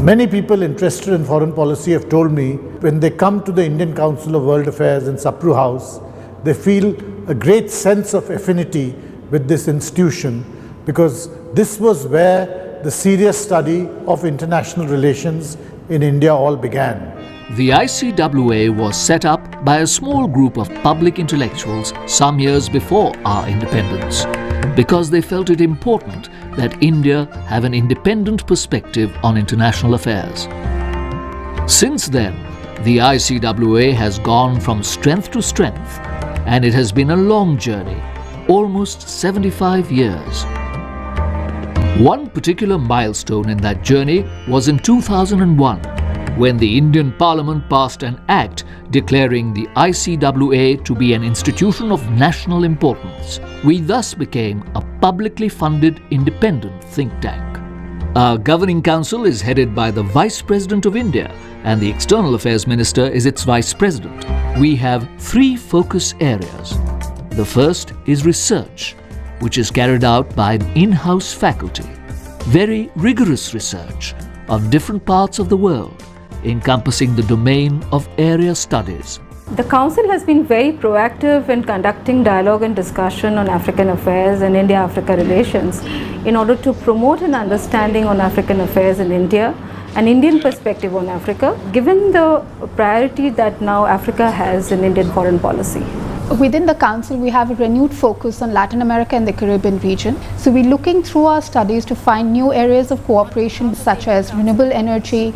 Many people interested in foreign policy have told me when they come to the Indian Council of World Affairs in Sapru House, they feel a great sense of affinity with this institution because this was where the serious study of international relations in India all began. The ICWA was set up by a small group of public intellectuals some years before our independence because they felt it important that India have an independent perspective on international affairs. Since then, the ICWA has gone from strength to strength, and it has been a long journey, almost 75 years. One particular milestone in that journey was in 2001, when the Indian Parliament passed an act declaring the ICWA to be an institution of national importance. We thus became a publicly funded independent think tank. Our governing council is headed by the Vice President of India, and the External Affairs Minister is its Vice President. We have 3 focus areas. The first is research, which is carried out by an in-house faculty. Very rigorous research on different parts of the world, encompassing the domain of area studies. The Council has been very proactive in conducting dialogue and discussion on African affairs and India-Africa relations in order to promote an understanding on African affairs in India, an Indian perspective on Africa, given the priority that now Africa has in Indian foreign policy. Within the Council, we have a renewed focus on Latin America and the Caribbean region. So we're looking through our studies to find new areas of cooperation such as renewable energy,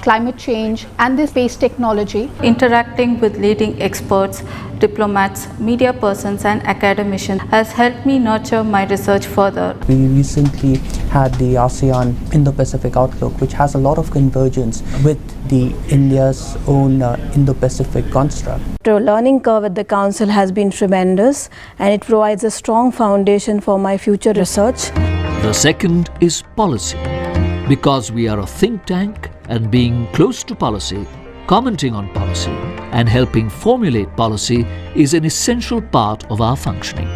climate change and the space technology. Interacting with leading experts, diplomats, media persons and academicians has helped me nurture my research further. We recently had the ASEAN Indo-Pacific Outlook, which has a lot of convergence with the India's own Indo-Pacific construct. The learning curve at the Council has been tremendous, and it provides a strong foundation for my future research. The second is policy. Because we are a think tank and being close to policy, commenting on policy and helping formulate policy is an essential part of our functioning.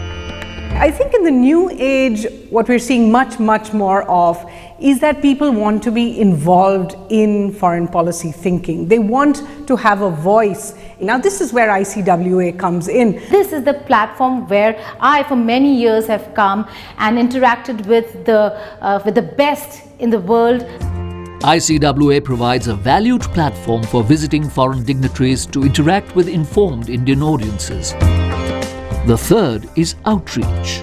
I think in the new age, what we're seeing much more of is that people want to be involved in foreign policy thinking. They want to have a voice. Now this is where ICWA comes in. This is the platform where I for many years have come and interacted with the best in the world. ICWA provides a valued platform for visiting foreign dignitaries to interact with informed Indian audiences. The third is outreach.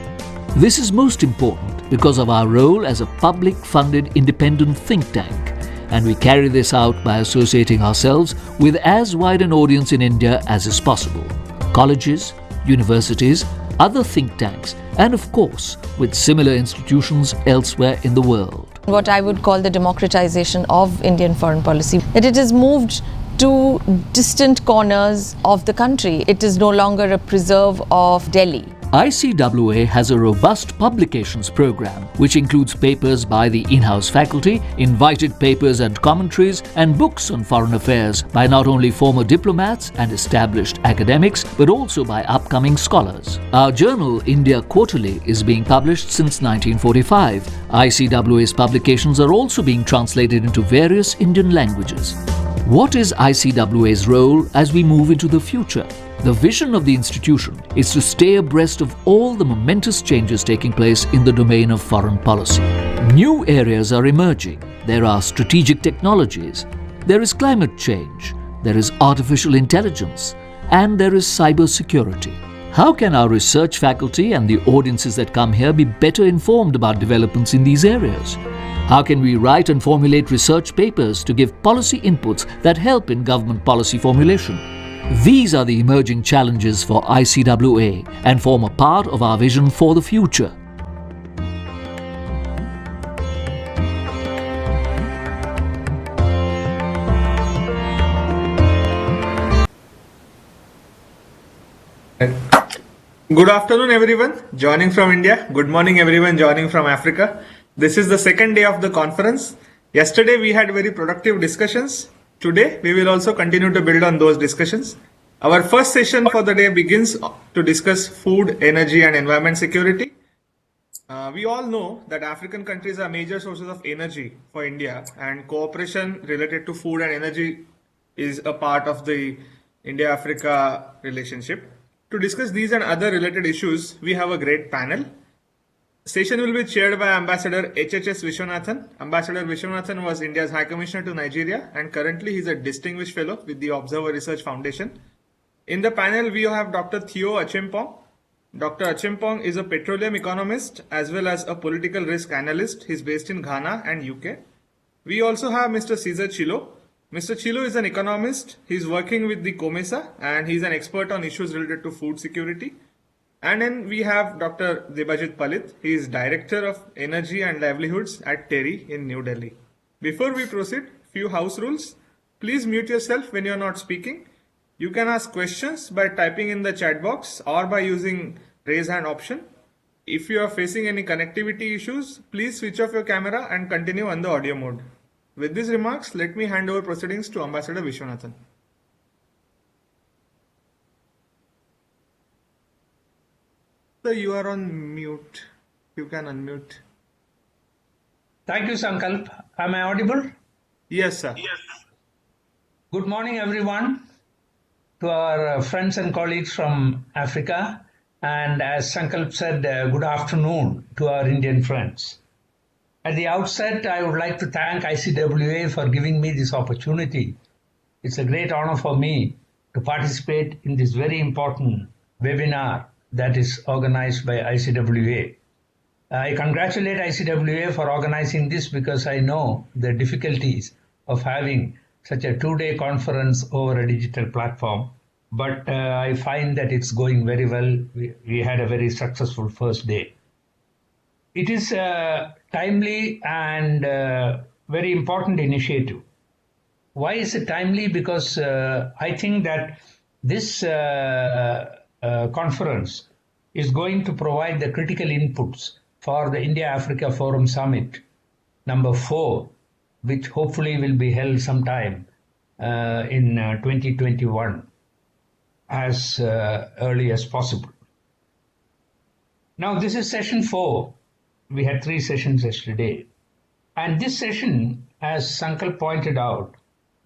This is most important because of our role as a public-funded independent think tank, and we carry this out by associating ourselves with as wide an audience in India as is possible. Colleges, universities, other think tanks, and of course with similar institutions elsewhere in the world. What I would call the democratization of Indian foreign policy, that it has moved to distant corners of the country. It is no longer a preserve of Delhi. ICWA has a robust publications program which includes papers by the in-house faculty, invited papers and commentaries, and books on foreign affairs by not only former diplomats and established academics but also by upcoming scholars. Our journal, India Quarterly, is being published since 1945. ICWA's publications are also being translated into various Indian languages. What is ICWA's role as we move into the future? The vision of the institution is to stay abreast of all the momentous changes taking place in the domain of foreign policy. New areas are emerging. There are strategic technologies, there is climate change, there is artificial intelligence, and there is cybersecurity. How can our research faculty and the audiences that come here be better informed about developments in these areas? How can we write and formulate research papers to give policy inputs that help in government policy formulation? These are the emerging challenges for ICWA and form a part of our vision for the future. Good afternoon everyone joining from India. Good morning everyone joining from Africa. This is the second day of the conference. Yesterday we had very productive discussions. Today we will also continue to build on those discussions. Our first session for the day begins to discuss food, energy and environment security. We all know that African countries are major sources of energy for India, and cooperation related to food and energy is a part of the India-Africa relationship. To discuss these and other related issues, we have a great panel. Session will be chaired by Ambassador HHS Viswanathan. Ambassador Viswanathan was India's High Commissioner to Nigeria, and currently he is a Distinguished Fellow with the Observer Research Foundation. In the panel, we have Dr. Theo Acheampong. Dr. Acheampong is a petroleum economist as well as a political risk analyst. He is based in Ghana and UK. We also have Mr. Cesar Cheelo. Mr. Cheelo is an economist. He is working with the COMESA and he is an expert on issues related to food security. And then we have Dr. Debajit Palit. He is Director of Energy and Livelihoods at TERI in New Delhi. Before we proceed, few house rules. Please mute yourself when you are not speaking. You can ask questions by typing in the chat box or by using raise hand option. If you are facing any connectivity issues, please switch off your camera and continue on the audio mode. With these remarks, let me hand over proceedings to Ambassador Viswanathan. So you are on mute. You can unmute. Thank you, Sankalp. Am I audible? Yes, sir. Yes. Good morning, everyone, to our friends and colleagues from Africa. And as Sankalp said, good afternoon to our Indian friends. At the outset, I would like to thank ICWA for giving me this opportunity. It's a great honor for me to participate in this very important webinar that is organized by ICWA. I congratulate ICWA for organizing this because I know the difficulties of having such a two-day conference over a digital platform. But I find that it's going very well. We had a very successful first day. It is a timely and very important initiative. Why is it timely? Because I think that this conference is going to provide the critical inputs for the India-Africa Forum Summit number 4, which hopefully will be held sometime in 2021 as early as possible. Now this is session 4. We had 3 sessions yesterday. And this session, as Sankalp pointed out,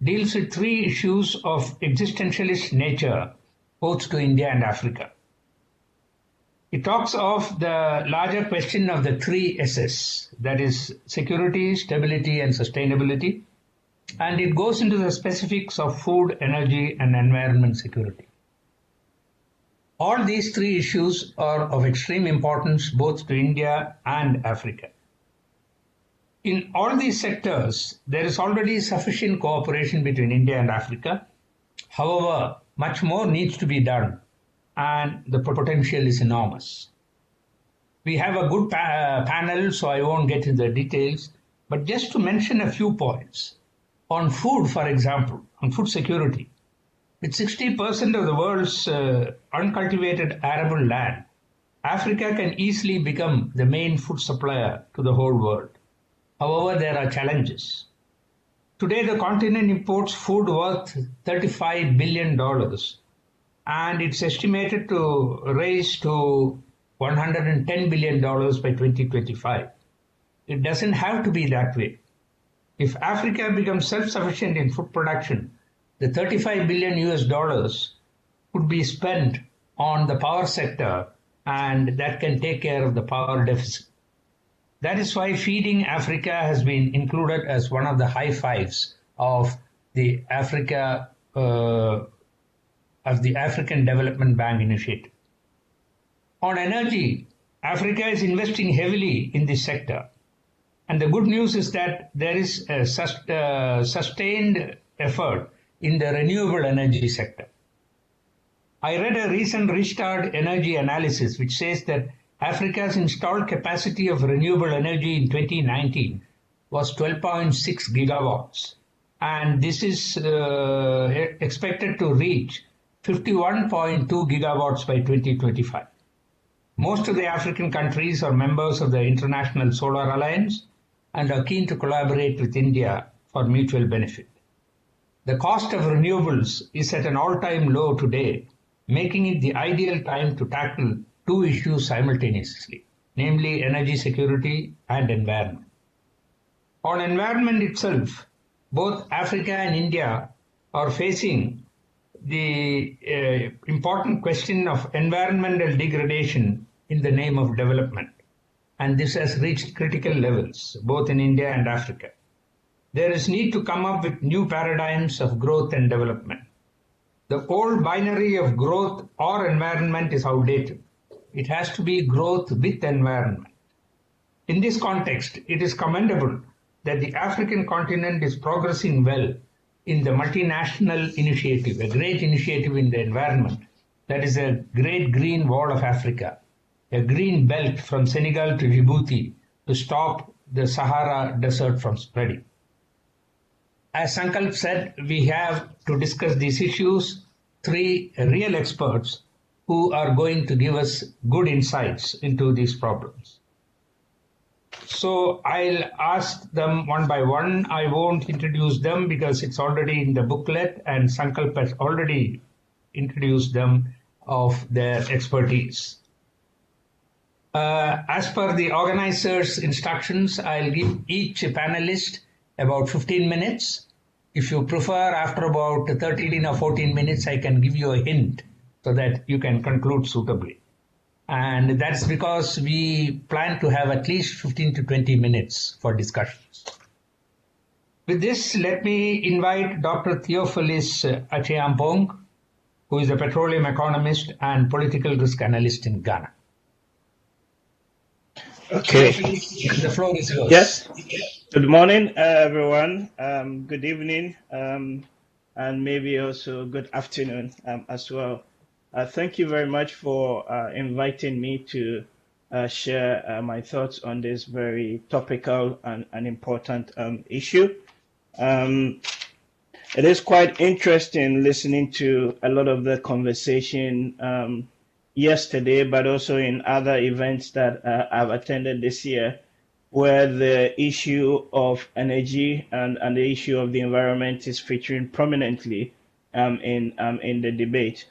deals with 3 issues of existentialist nature, both to India and Africa. It talks of the larger question of the 3 S's, that is security, stability, and sustainability. And it goes into the specifics of food, energy, and environment security. All these 3 issues are of extreme importance both to India and Africa. In all these sectors, there is already sufficient cooperation between India and Africa. However, much more needs to be done, and the potential is enormous. We have a good panel, so I won't get into the details, but just to mention a few points. On food, for example, on food security, with 60% of the world's uncultivated arable land, Africa can easily become the main food supplier to the whole world. However, there are challenges. Today, the continent imports food worth $35 billion, and it's estimated to rise to $110 billion by 2025. It doesn't have to be that way. If Africa becomes self-sufficient in food production, the $35 billion would be spent on the power sector, and that can take care of the power deficit. That is why feeding Africa has been included as one of the high fives of the African Development Bank initiative. On energy, Africa is investing heavily in this sector. And the good news is that there is a sustained effort in the renewable energy sector. I read a recent Restart energy analysis which says that Africa's installed capacity of renewable energy in 2019 was 12.6 gigawatts, and this is expected to reach 51.2 gigawatts by 2025. Most of the African countries are members of the International Solar Alliance and are keen to collaborate with India for mutual benefit. The cost of renewables is at an all-time low today, making it the ideal time to tackle 2 issues simultaneously. namely energy security and environment. On environment itself, both Africa and India are facing the important question of environmental degradation in the name of development. And this has reached critical levels, both in India and Africa. There is need to come up with new paradigms of growth and development. The old binary of growth or environment is outdated. It has to be growth with environment. In this context, it is commendable that the African continent is progressing well in the multinational initiative, a great initiative in the environment, that is a Great Green Wall of Africa, a green belt from Senegal to Djibouti to stop the Sahara Desert from spreading. As Sankalp said, we have to discuss these issues, three real experts who are going to give us good insights into these problems. So I'll ask them one by one. I won't introduce them because it's already in the booklet and Sankalp has already introduced them of their expertise. As per the organizer's instructions, I'll give each panelist about 15 minutes. If you prefer, after about 13 or 14 minutes, I can give you a hint so that you can conclude suitably. And that's because we plan to have at least 15 to 20 minutes for discussions. With this, let me invite Dr. Theophilus Acheampong, who is a petroleum economist and political risk analyst in Ghana. Okay. The floor is yours. Yes. Good morning, everyone. Good evening, and maybe also good afternoon as well. Thank you very much for inviting me to share my thoughts on this very topical and important issue. It is quite interesting listening to a lot of the conversation yesterday, but also in other events that I've attended this year, where the issue of energy and the issue of the environment is featuring prominently in the debate.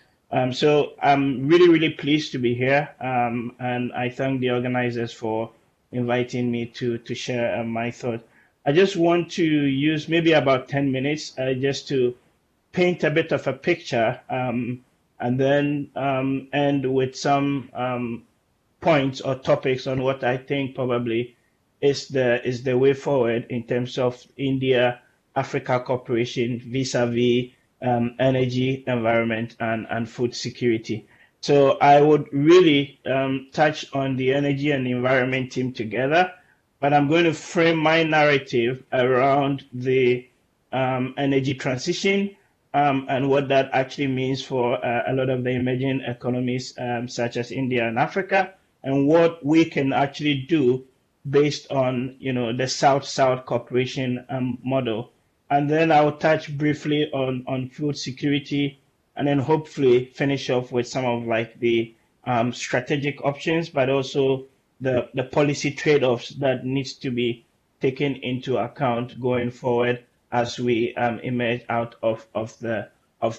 So I'm really pleased to be here, and I thank the organizers for inviting me to share my thought. I just want to use maybe about 10 minutes just to paint a bit of a picture, and then end with some points or topics on what I think probably is the way forward in terms of India-Africa cooperation vis-a-vis energy, environment, and food security. So I would really touch on the energy and environment team together, but I'm going to frame my narrative around the energy transition and what that actually means for a lot of the emerging economies such as India and Africa, and what we can actually do based on the South-South cooperation model. And then I'll touch briefly on food security, and then hopefully finish off with some of like the strategic options, but also the policy trade-offs that needs to be taken into account going forward as we emerge out of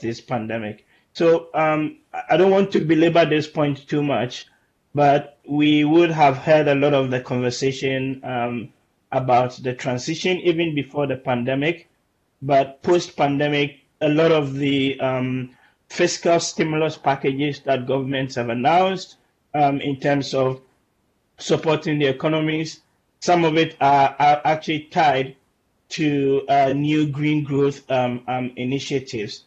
this pandemic. So I don't want to belabor this point too much, but we would have heard a lot of the conversation about the transition even before the pandemic. But post-pandemic, a lot of the fiscal stimulus packages that governments have announced in terms of supporting the economies, some of it are actually tied to new green growth initiatives.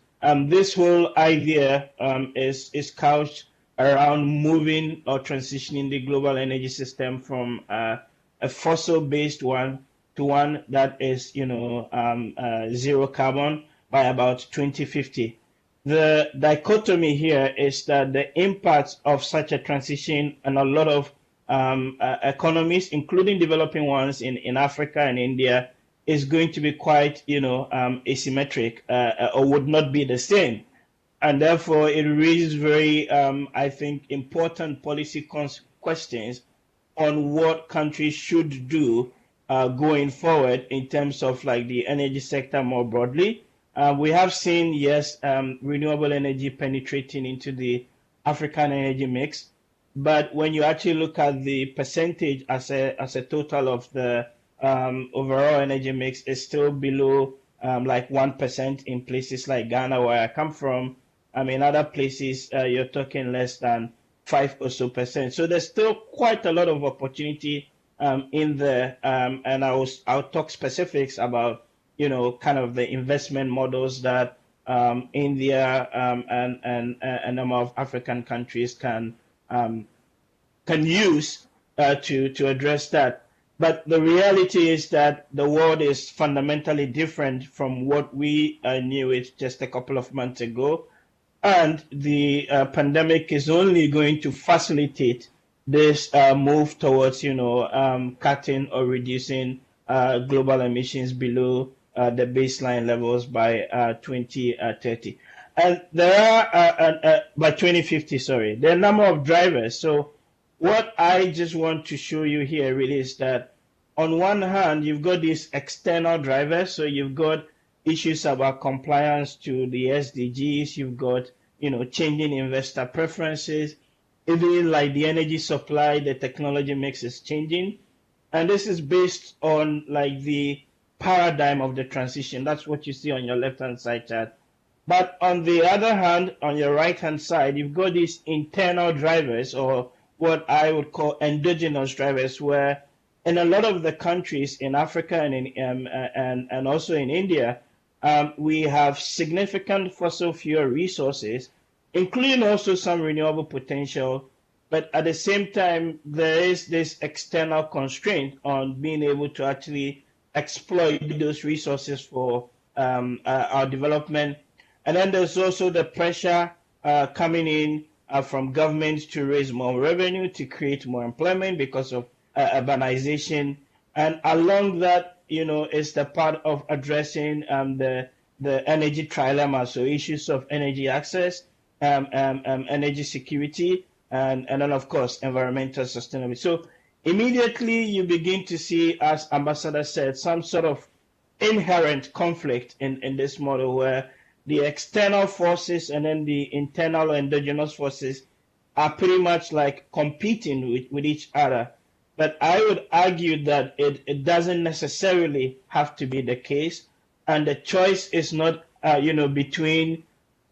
This whole idea is couched around moving or transitioning the global energy system from a fossil-based one to one that is, zero carbon by about 2050. The dichotomy here is that the impact of such a transition on a lot of economies, including developing ones in Africa and India, is going to be quite, asymmetric or would not be the same. And therefore, it raises very, I think, important policy questions on what countries should do going forward in terms of like the energy sector more broadly. We have seen, yes, renewable energy penetrating into the African energy mix, but when you actually look at the percentage as a total of the overall energy mix, it's still below like 1% in places like Ghana, where I come from. I mean, other places you're talking less than 5 or so percent. So there's still quite a lot of opportunity in there, and I'll talk specifics about kind of the investment models that India and a number of African countries can use to address that. But the reality is that the world is fundamentally different from what we knew it just a couple of months ago. And the pandemic is only going to facilitate this move towards, cutting or reducing global emissions below the baseline levels by 2030. And there are, by 2050, sorry, there are a number of drivers. So what I just want to show you here really is that on one hand, you've got these external drivers. So you've got issues about compliance to the SDGs. You've got, changing investor preferences, even like the energy supply, the technology mix is changing. And this is based on like the paradigm of the transition. That's what you see on your left-hand side chart. But on the other hand, on your right-hand side, you've got these internal drivers, or what I would call endogenous drivers, where in a lot of the countries in Africa and also in India, we have significant fossil fuel resources, including also some renewable potential. But at the same time, there is this external constraint on being able to actually exploit those resources for our development. And then there's also the pressure coming in from governments to raise more revenue, to create more employment because of urbanization. And along that, is the part of addressing the energy trilemma, so issues of energy access, energy security, and then, of course, environmental sustainability. So immediately you begin to see, as Ambassador said, some sort of inherent conflict in this model, where the external forces and then the internal or endogenous forces are pretty much like competing with each other. But I would argue that it doesn't necessarily have to be the case. And the choice is not, between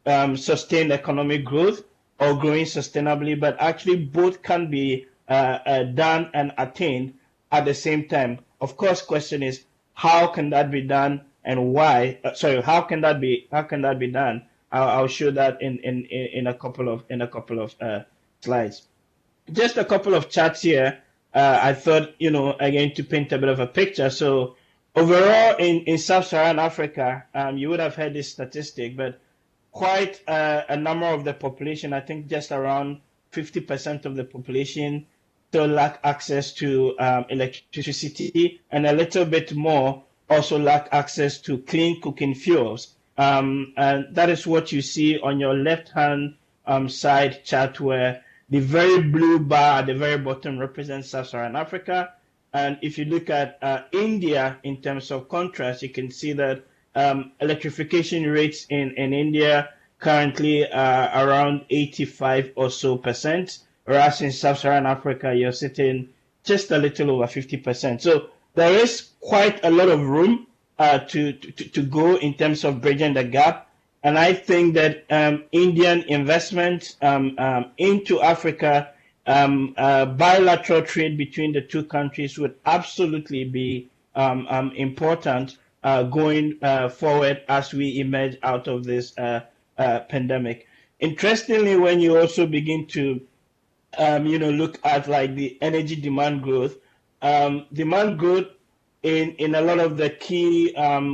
sustained economic growth or growing sustainably, but actually both can be done and attained at the same time. Of course, question is, how can that be done and why? How can that be done? I'll show that in a couple of slides. Just a couple of charts here. I thought, again, to paint a bit of a picture. So overall in Sub-Saharan Africa, you would have heard this statistic, but quite a number of the population, I think just around 50% of the population, still lack access to electricity, and a little bit more also lack access to clean cooking fuels. And that is what you see on your left-hand side chart, where the very blue bar at the very bottom represents Sub-Saharan Africa. And if you look at India in terms of contrast, you can see that electrification rates in India currently are around 85 or so percent, whereas in Sub-Saharan Africa, you're sitting just a little over 50%. So there is quite a lot of room to go in terms of bridging the gap. And I think that Indian investment into Africa, bilateral trade between the two countries would absolutely be important going forward as we emerge out of this pandemic. Interestingly, when you also begin to look at like the energy demand growth in a lot of the key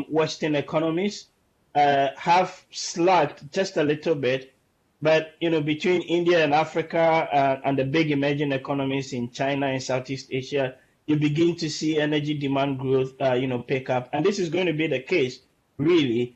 Western economies have slugged just a little bit, but between India and Africa and the big emerging economies in China and Southeast Asia, you begin to see energy demand growth pick up, and this is going to be the case really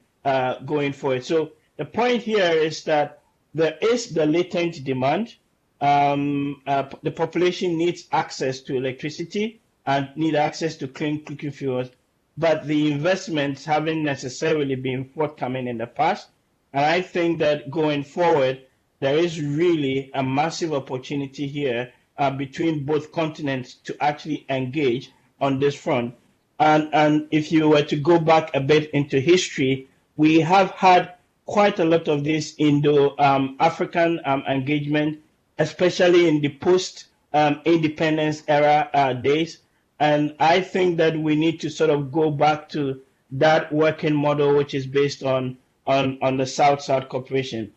going forward. So the point here is that there is the latent demand. The population needs access to electricity and need access to clean cooking fuels, but the investments haven't necessarily been forthcoming in the past. And I think that going forward, there is really a massive opportunity here between both continents to actually engage on this front. And if you were to go back a bit into history, we have had quite a lot of this Indo-African engagement, especially in the post-independence era days. And I think that we need to sort of go back to that working model, which is based on the South-South cooperation.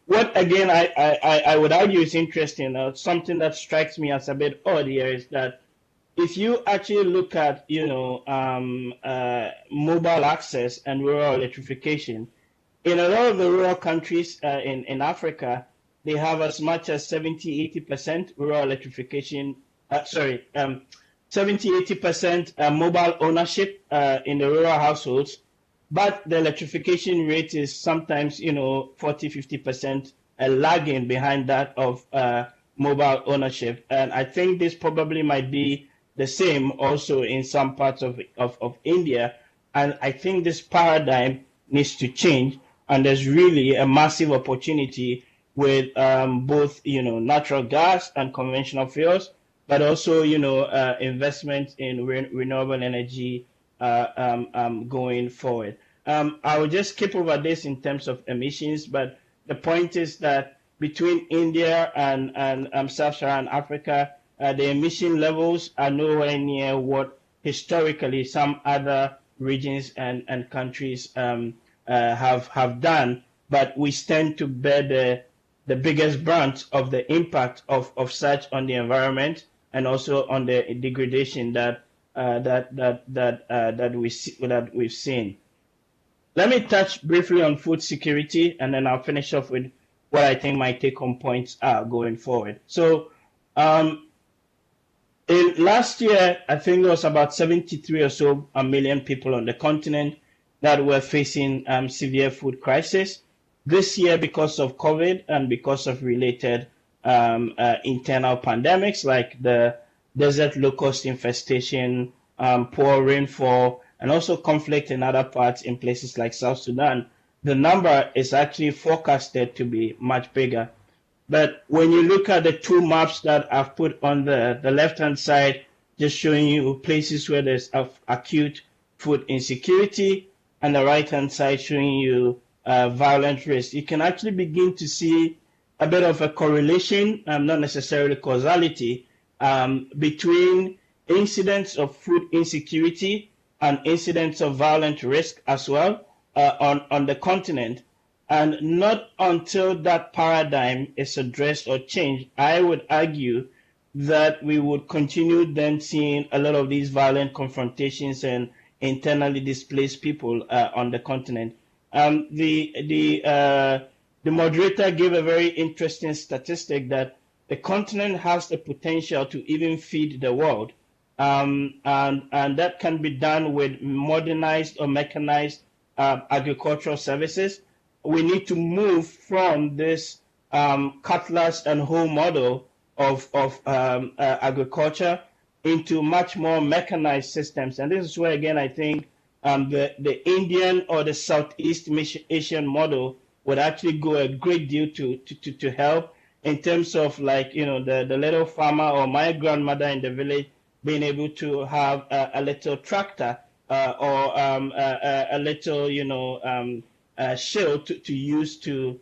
What again I would argue is interesting, something that strikes me as a bit odd here is that if you actually look at mobile access and rural electrification, in a lot of the rural countries in Africa, they have as much as 70-80% rural electrification. 70-80% mobile ownership in the rural households, but the electrification rate is sometimes 40-50% lagging behind that of mobile ownership. And I think this probably might be the same also in some parts of India. And I think this paradigm needs to change. And there's really a massive opportunity with both natural gas and conventional fuels, but also investment in renewable energy going forward. I will just skip over this in terms of emissions, but the point is that between India and Sub-Saharan Africa, the emission levels are nowhere near what historically some other regions and countries have done, but we stand to bear the biggest brunt of the impact of such on the environment and also on the degradation that we've seen. Let me touch briefly on food security, and then I'll finish off with what I think my take-home points are going forward. So, last year, I think there was about 73 or so million people on the continent that were facing severe food crisis. This year, because of COVID and because of related internal pandemics like the desert locust infestation, poor rainfall, and also conflict in other parts in places like South Sudan, the number is actually forecasted to be much bigger. But when you look at the two maps that I've put on the left-hand side, just showing you places where there's acute food insecurity, and the right-hand side showing you violent risk, you can actually begin to see a bit of a correlation, not necessarily causality, between incidents of food insecurity and incidents of violent risk as well on the continent. And not until that paradigm is addressed or changed, I would argue that we would continue then seeing a lot of these violent confrontations and internally displaced people on the continent. The moderator gave a very interesting statistic that the continent has the potential to even feed the world. And that can be done with modernized or mechanized agricultural services. We need to move from this cutlass and hoe model of agriculture into much more mechanized systems. And this is where, again, I think the Indian or the Southeast Asian model would actually go a great deal to help in terms of, like, the little farmer or my grandmother in the village being able to have a little tractor or a little, shell to use to,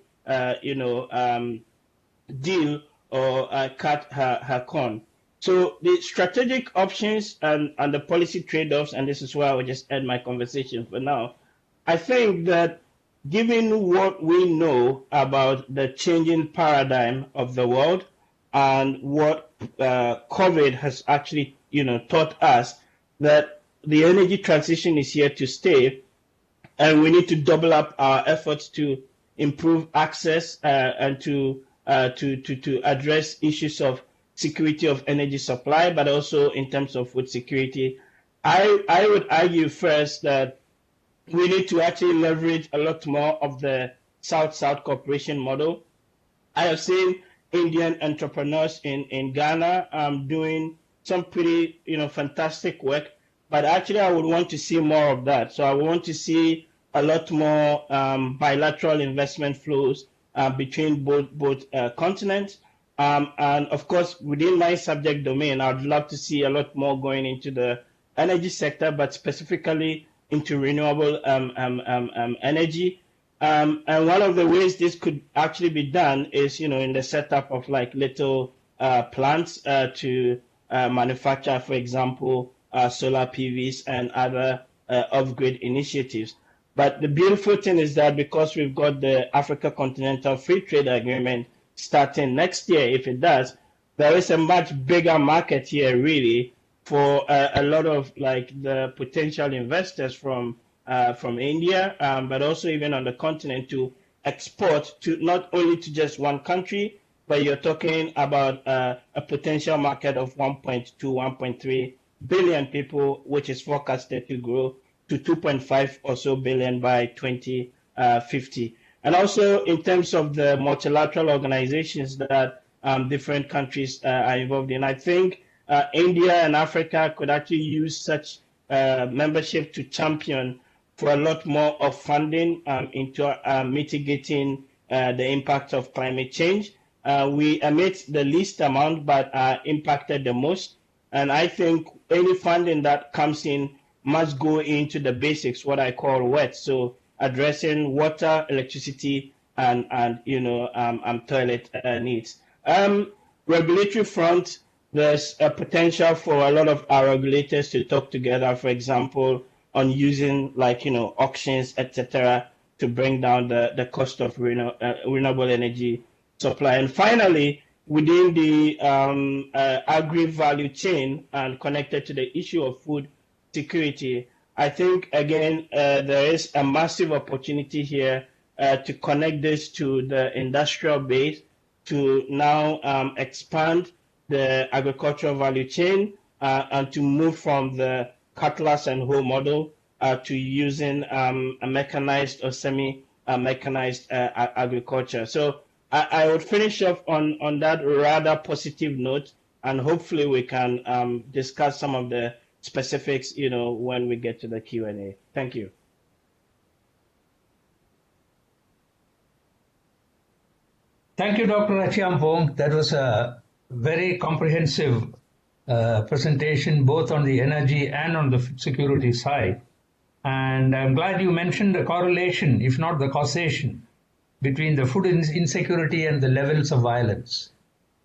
deal or cut her corn. So the strategic options and the policy trade-offs, and this is where I will just end my conversation for now. I think that given what we know about the changing paradigm of the world and what COVID has actually, taught us, that the energy transition is here to stay, and we need to double up our efforts to improve access and to address issues of security of energy supply, but also in terms of food security. I would argue first that we need to actually leverage a lot more of the South-South cooperation model. I have seen Indian entrepreneurs in Ghana doing some pretty, fantastic work, but actually I would want to see more of that. So I want to see a lot more bilateral investment flows between both continents. And of course, within my subject domain, I'd love to see a lot more going into the energy sector, but specifically into renewable energy. And one of the ways this could actually be done is, in the setup of like little plants to manufacture, for example, solar PVs and other off-grid initiatives. But the beautiful thing is that because we've got the Africa Continental Free Trade Agreement starting next year, if it does, there is a much bigger market here really for a lot of like the potential investors from India, but also even on the continent to export to not only to just one country, but you're talking about a potential market of 1.2, 1.3 billion people, which is forecasted to grow to 2.5 or so billion by 2050. And also in terms of the multilateral organizations that different countries are involved in, I think India and Africa could actually use such membership to champion for a lot more of funding into mitigating the impact of climate change. We emit the least amount but are impacted the most. And I think any funding that comes in must go into the basics, what I call WET. So addressing water, electricity, and toilet needs. Regulatory front, there's a potential for a lot of our regulators to talk together, for example, on using auctions, etc., to bring down the cost of renewable energy supply. And finally, within the agri value chain and connected to the issue of food security, I think, again, there is a massive opportunity here to connect this to the industrial base to now expand the agricultural value chain and to move from the cutlass and hoe model to using a mechanized or semi-mechanized agriculture. So I would finish off on that rather positive note, and hopefully we can discuss some of the specifics, when we get to the Q&A. Thank you. Thank you, Dr. Acheampong. That was a very comprehensive presentation, both on the energy and on the food security side. And I'm glad you mentioned the correlation, if not the causation, between the food insecurity and the levels of violence.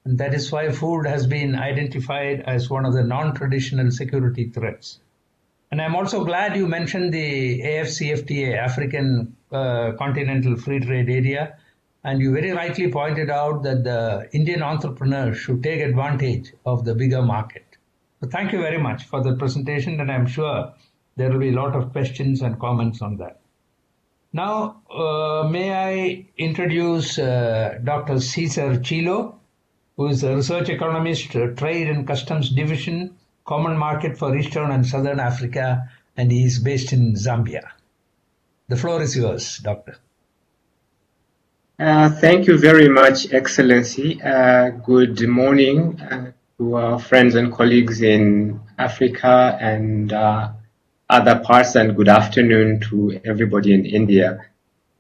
And that is why food has been identified as one of the non-traditional security threats. And I'm also glad you mentioned the AFCFTA, African Continental Free Trade Area. And you very rightly pointed out that the Indian entrepreneurs should take advantage of the bigger market. So thank you very much for the presentation, and I'm sure there will be a lot of questions and comments on that. Now, may I introduce Dr. Cesar Cheelo, who is a research economist, Trade and Customs Division, Common Market for Eastern and Southern Africa, and he is based in Zambia. The floor is yours, Doctor. Thank you very much, Excellency. Good morning to our friends and colleagues in Africa and other parts, and good afternoon to everybody in India.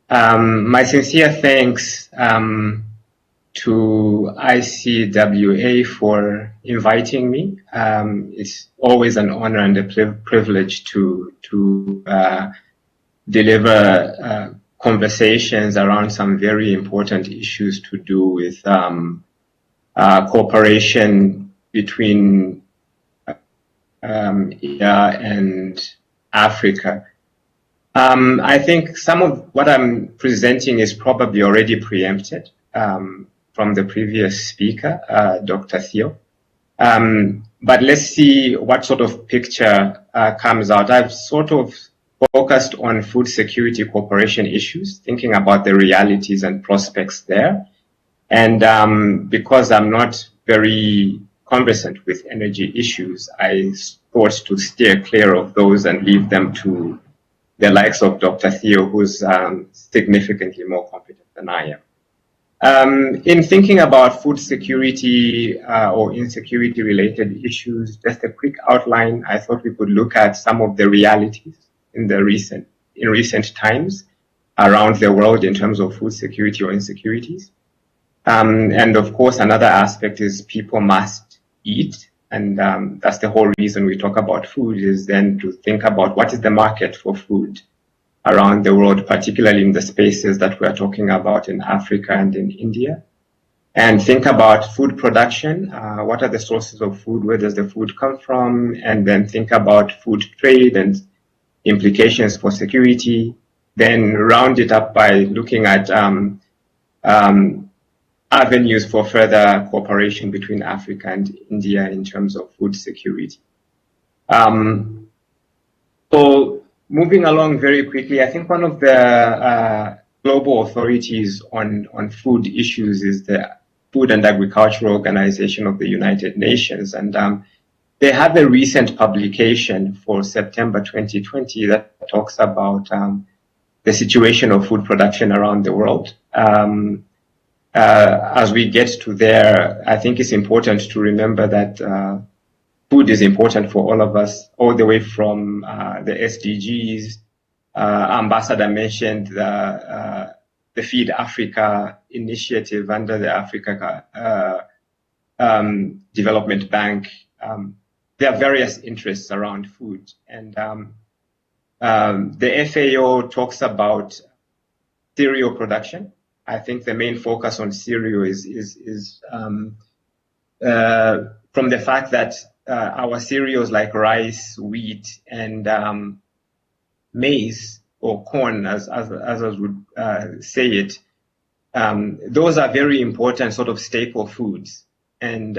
My sincere thanks to ICWA for inviting me. It's always an honor and a privilege to deliver conversations around some very important issues to do with cooperation between India and Africa. I think some of what I'm presenting is probably already preempted from the previous speaker, Dr. Theo. But let's see what sort of picture comes out. I've sort of focused on food security cooperation issues, thinking about the realities and prospects there. And because I'm not very conversant with energy issues, I thought to steer clear of those and leave them to the likes of Dr. Theo, who's significantly more competent than I am. In thinking about food security or insecurity related issues, just a quick outline, I thought we could look at some of the realities in recent times, around the world in terms of food security or insecurities. And of course, another aspect is people must eat. And that's the whole reason we talk about food, is then to think about what is the market for food around the world, particularly in the spaces that we're talking about in Africa and in India. And think about food production. What are the sources of food? Where does the food come from? And then think about food trade and implications for security. Then round it up by looking at avenues for further cooperation between Africa and India in terms of food security. So moving along very quickly, I think one of the global authorities on food issues is the Food and Agricultural Organization of the United Nations. And they have a recent publication for September 2020 that talks about the situation of food production around the world. As we get to there, I think it's important to remember that food is important for all of us, all the way from the SDGs. Ambassador mentioned the Feed Africa initiative under the Africa Development Bank. There are various interests around food, and the FAO talks about cereal production. I think the main focus on cereal is from the fact that our cereals like rice, wheat, and maize, or corn, as others would say it, those are very important sort of staple foods. And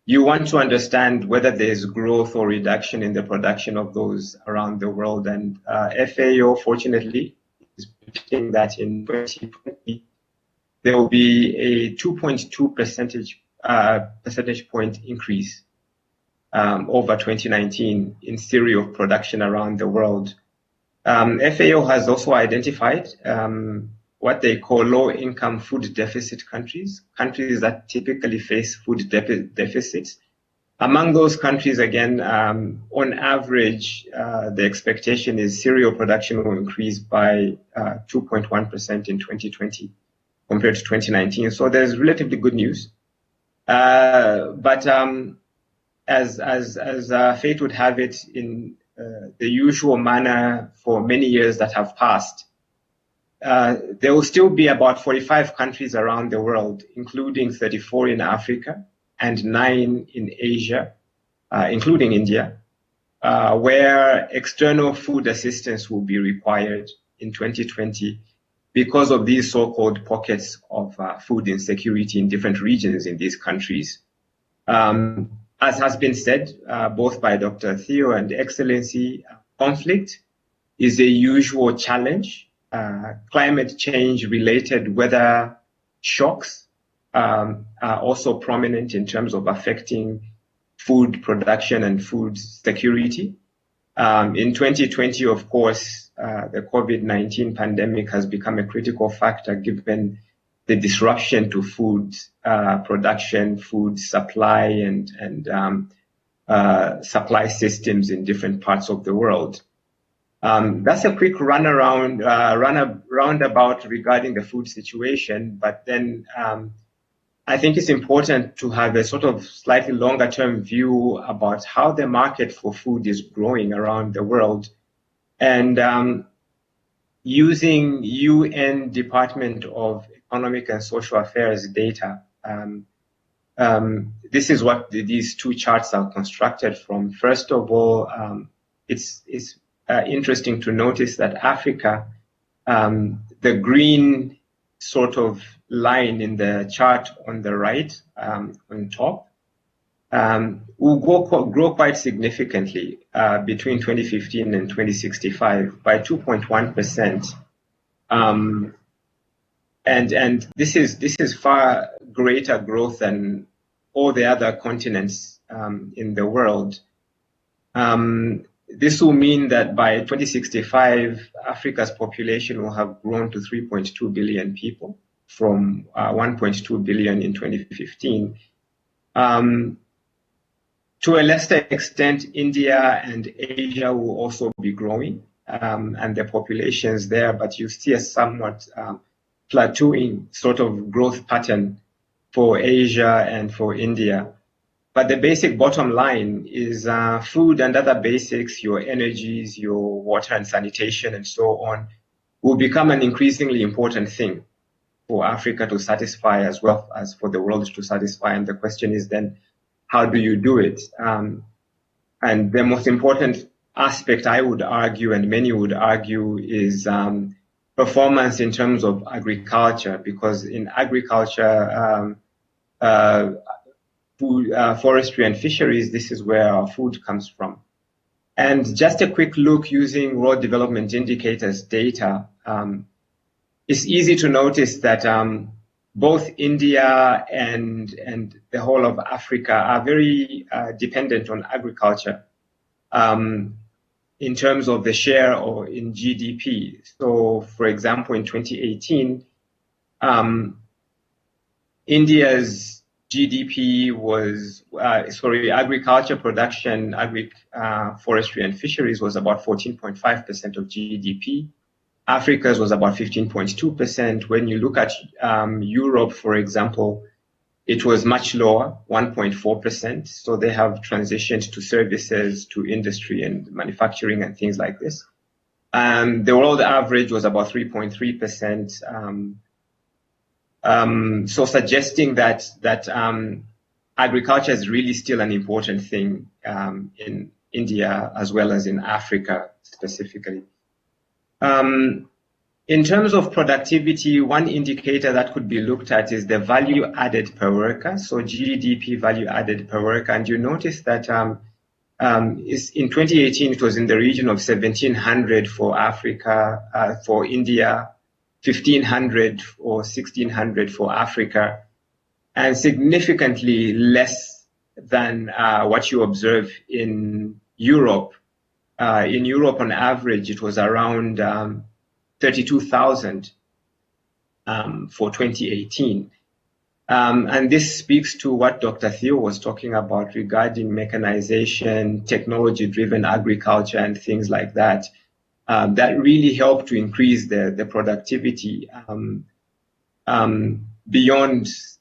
you want to understand whether there's growth or reduction in the production of those around the world. And FAO, fortunately, is predicting that in 2020, there will be a 2.2 percentage point increase over 2019 in cereal production around the world. FAO has also identified what they call low-income food deficit countries, countries that typically face food deficits. Among those countries, again, on average, the expectation is cereal production will increase by 2.1% in 2020 compared to 2019. So there's relatively good news. But as fate would have it, in the usual manner for many years that have passed, there will still be about 45 countries around the world, including 34 in Africa and 9 in Asia, including India, where external food assistance will be required in 2020 because of these so-called pockets of food insecurity in different regions in these countries. As has been said, both by Dr. Theo and Excellency, conflict is a usual challenge. Climate change related weather shocks are also prominent in terms of affecting food production and food security. In 2020, of course, the COVID-19 pandemic has become a critical factor given the disruption to food production, food supply, and supply systems in different parts of the world. That's a quick roundabout regarding the food situation, but then I think it's important to have a sort of slightly longer term view about how the market for food is growing around the world. And using UN Department of Economic and Social Affairs data, this is what these two charts are constructed from. First of all, it's interesting to notice that Africa, the green sort of line in the chart on the right, on top, will grow quite significantly between 2015 and 2065 by 2.1%. And this is far greater growth than all the other continents in the world. This will mean that by 2065, Africa's population will have grown to 3.2 billion people from 1.2 billion in 2015. To a lesser extent, India and Asia will also be growing. and their populations there, but you see a somewhat plateauing sort of growth pattern for Asia and for India. But the basic bottom line is food and other basics, your energies, your water and sanitation and so on, will become an increasingly important thing for Africa to satisfy as well as for the world to satisfy. And the question is then, how do you do it? And the most important aspect, I would argue, and many would argue, is performance in terms of agriculture, because in agriculture, food, forestry and fisheries, this is where our food comes from. And just a quick look using World Development Indicators data, it's easy to notice that both India and the whole of Africa are very dependent on agriculture in terms of the share or in GDP. So, for example, in 2018, India's GDP was, agriculture production, forestry and fisheries was about 14.5% of GDP. Africa's was about 15.2%. When you look at Europe, for example, it was much lower, 1.4%. So they have transitioned to services, to industry and manufacturing and things like this. The world average was about 3.3%. So suggesting that agriculture is really still an important thing in India as well as in Africa specifically. In terms of productivity, one indicator that could be looked at is the value added per worker, so GDP value added per worker. And you notice that in 2018, it was in the region of 1,700 for Africa, for India, 1,500 or 1,600 for Africa, and significantly less than what you observe in Europe. In Europe, on average, it was around 32,000 for 2018. And this speaks to what Dr. Theo was talking about regarding mechanization, technology-driven agriculture, and things like that. That really helped to increase the productivity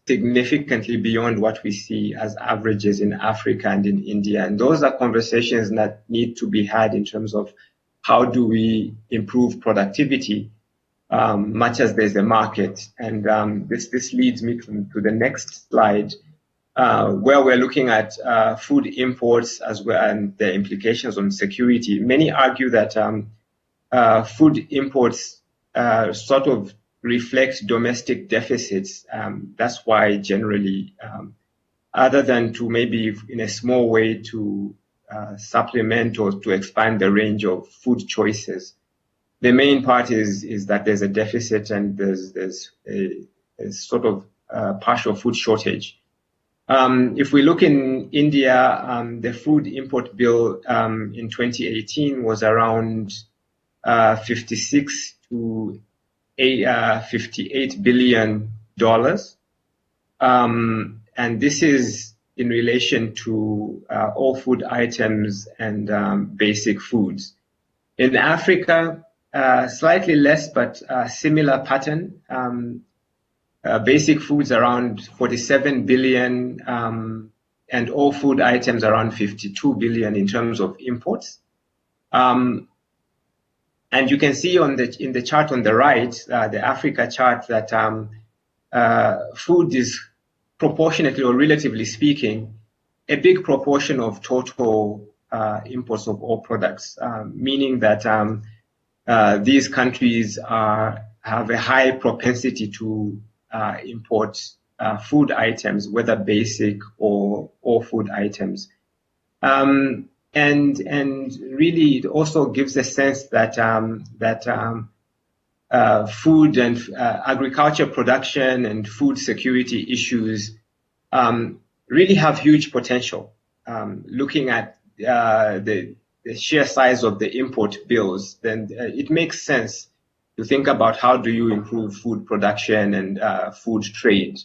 significantly beyond what we see as averages in Africa and in India. And those are conversations that need to be had in terms of how do we improve productivity, much as there's a market. And this leads me to the next slide, where we're looking at food imports as well and the implications on security. Many argue that food imports sort of reflect domestic deficits. That's why generally, other than to maybe in a small way to supplement or to expand the range of food choices, the main part is that there's a deficit and there's a sort of partial food shortage. If we look in India, the food import bill in 2018 was around 56 to $58 billion. And this is in relation to all food items and basic foods. In Africa, slightly less, but similar pattern. Basic foods around 47 billion, and all food items around 52 billion in terms of imports. And you can see in the chart on the right, the Africa chart, that food is proportionately or relatively speaking a big proportion of total imports of all products, meaning that these countries have a high propensity to import food items, whether basic or all food items. And really, it also gives a sense that food and agriculture production and food security issues really have huge potential. Looking at the sheer size of the import bills, then it makes sense to think about how do you improve food production and food trade.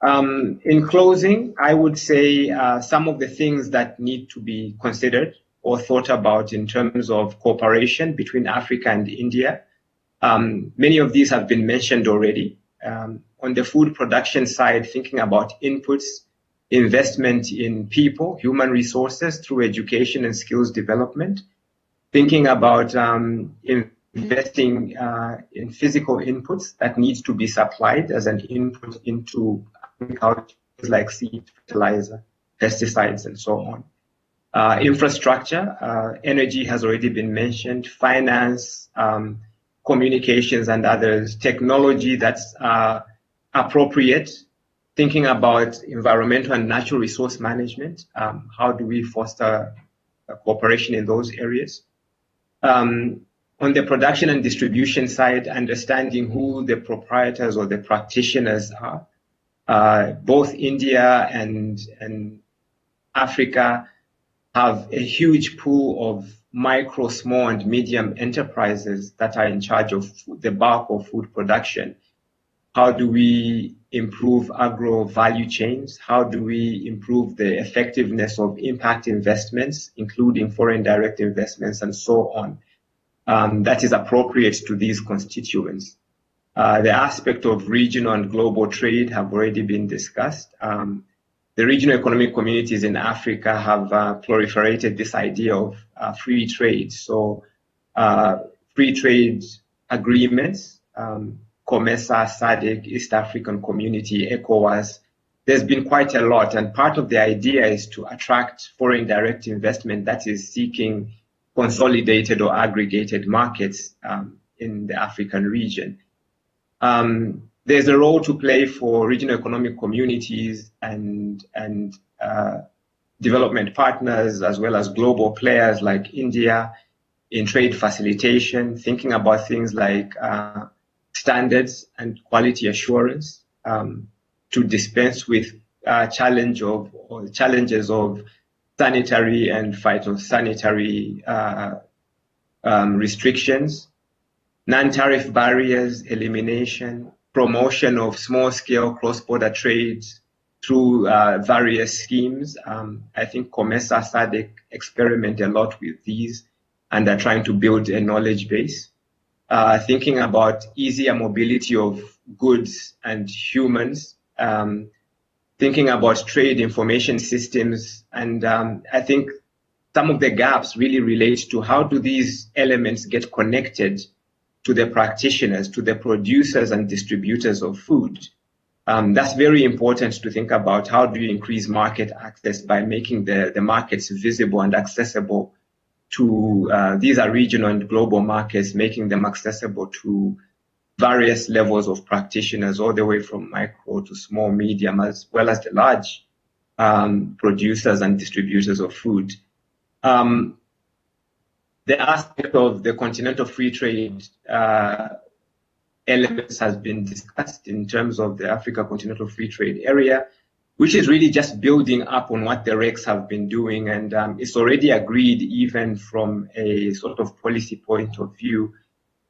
In closing, I would say some of the things that need to be considered or thought about in terms of cooperation between Africa and India. Many of these have been mentioned already. On the food production side, thinking about inputs, investment in people, human resources through education and skills development, thinking about investing in physical inputs that needs to be supplied as an input into agriculture, like seed, fertilizer, pesticides, and so on. Infrastructure, energy has already been mentioned, finance, communications and others, technology that's appropriate, thinking about environmental and natural resource management, how do we foster cooperation in those areas. On the production and distribution side, understanding who the proprietors or the practitioners are. Both India and Africa have a huge pool of micro, small, and medium enterprises that are in charge of the bulk of food production. How do we improve agro value chains? How do we improve the effectiveness of impact investments, including foreign direct investments and so on? That is appropriate to these constituents. The aspect of regional and global trade have already been discussed. The regional economic communities in Africa have proliferated this idea of free trade. So free trade agreements, COMESA, SADC, East African Community, ECOWAS, there's been quite a lot. And part of the idea is to attract foreign direct investment that is seeking consolidated or aggregated markets in the African region. There's a role to play for regional economic communities and development partners, as well as global players like India in trade facilitation, thinking about things like standards and quality assurance to dispense with challenges of sanitary and phytosanitary restrictions, non-tariff barriers, elimination, promotion of small-scale cross-border trades through various schemes. I think COMESA, SADC experiment a lot with these and are trying to build a knowledge base. Thinking about easier mobility of goods and humans, thinking about trade information systems. And I think some of the gaps really relate to how do these elements get connected to the practitioners, to the producers and distributors of food. That's very important to think about. How do you increase market access by making the markets visible and accessible to, these are regional and global markets, making them accessible to various levels of practitioners, all the way from micro to small, medium, as well as the large producers and distributors of food. The aspect of the continental free trade elements has been discussed in terms of the Africa Continental Free Trade Area, which is really just building up on what the RECs have been doing. And it's already agreed, even from a sort of policy point of view,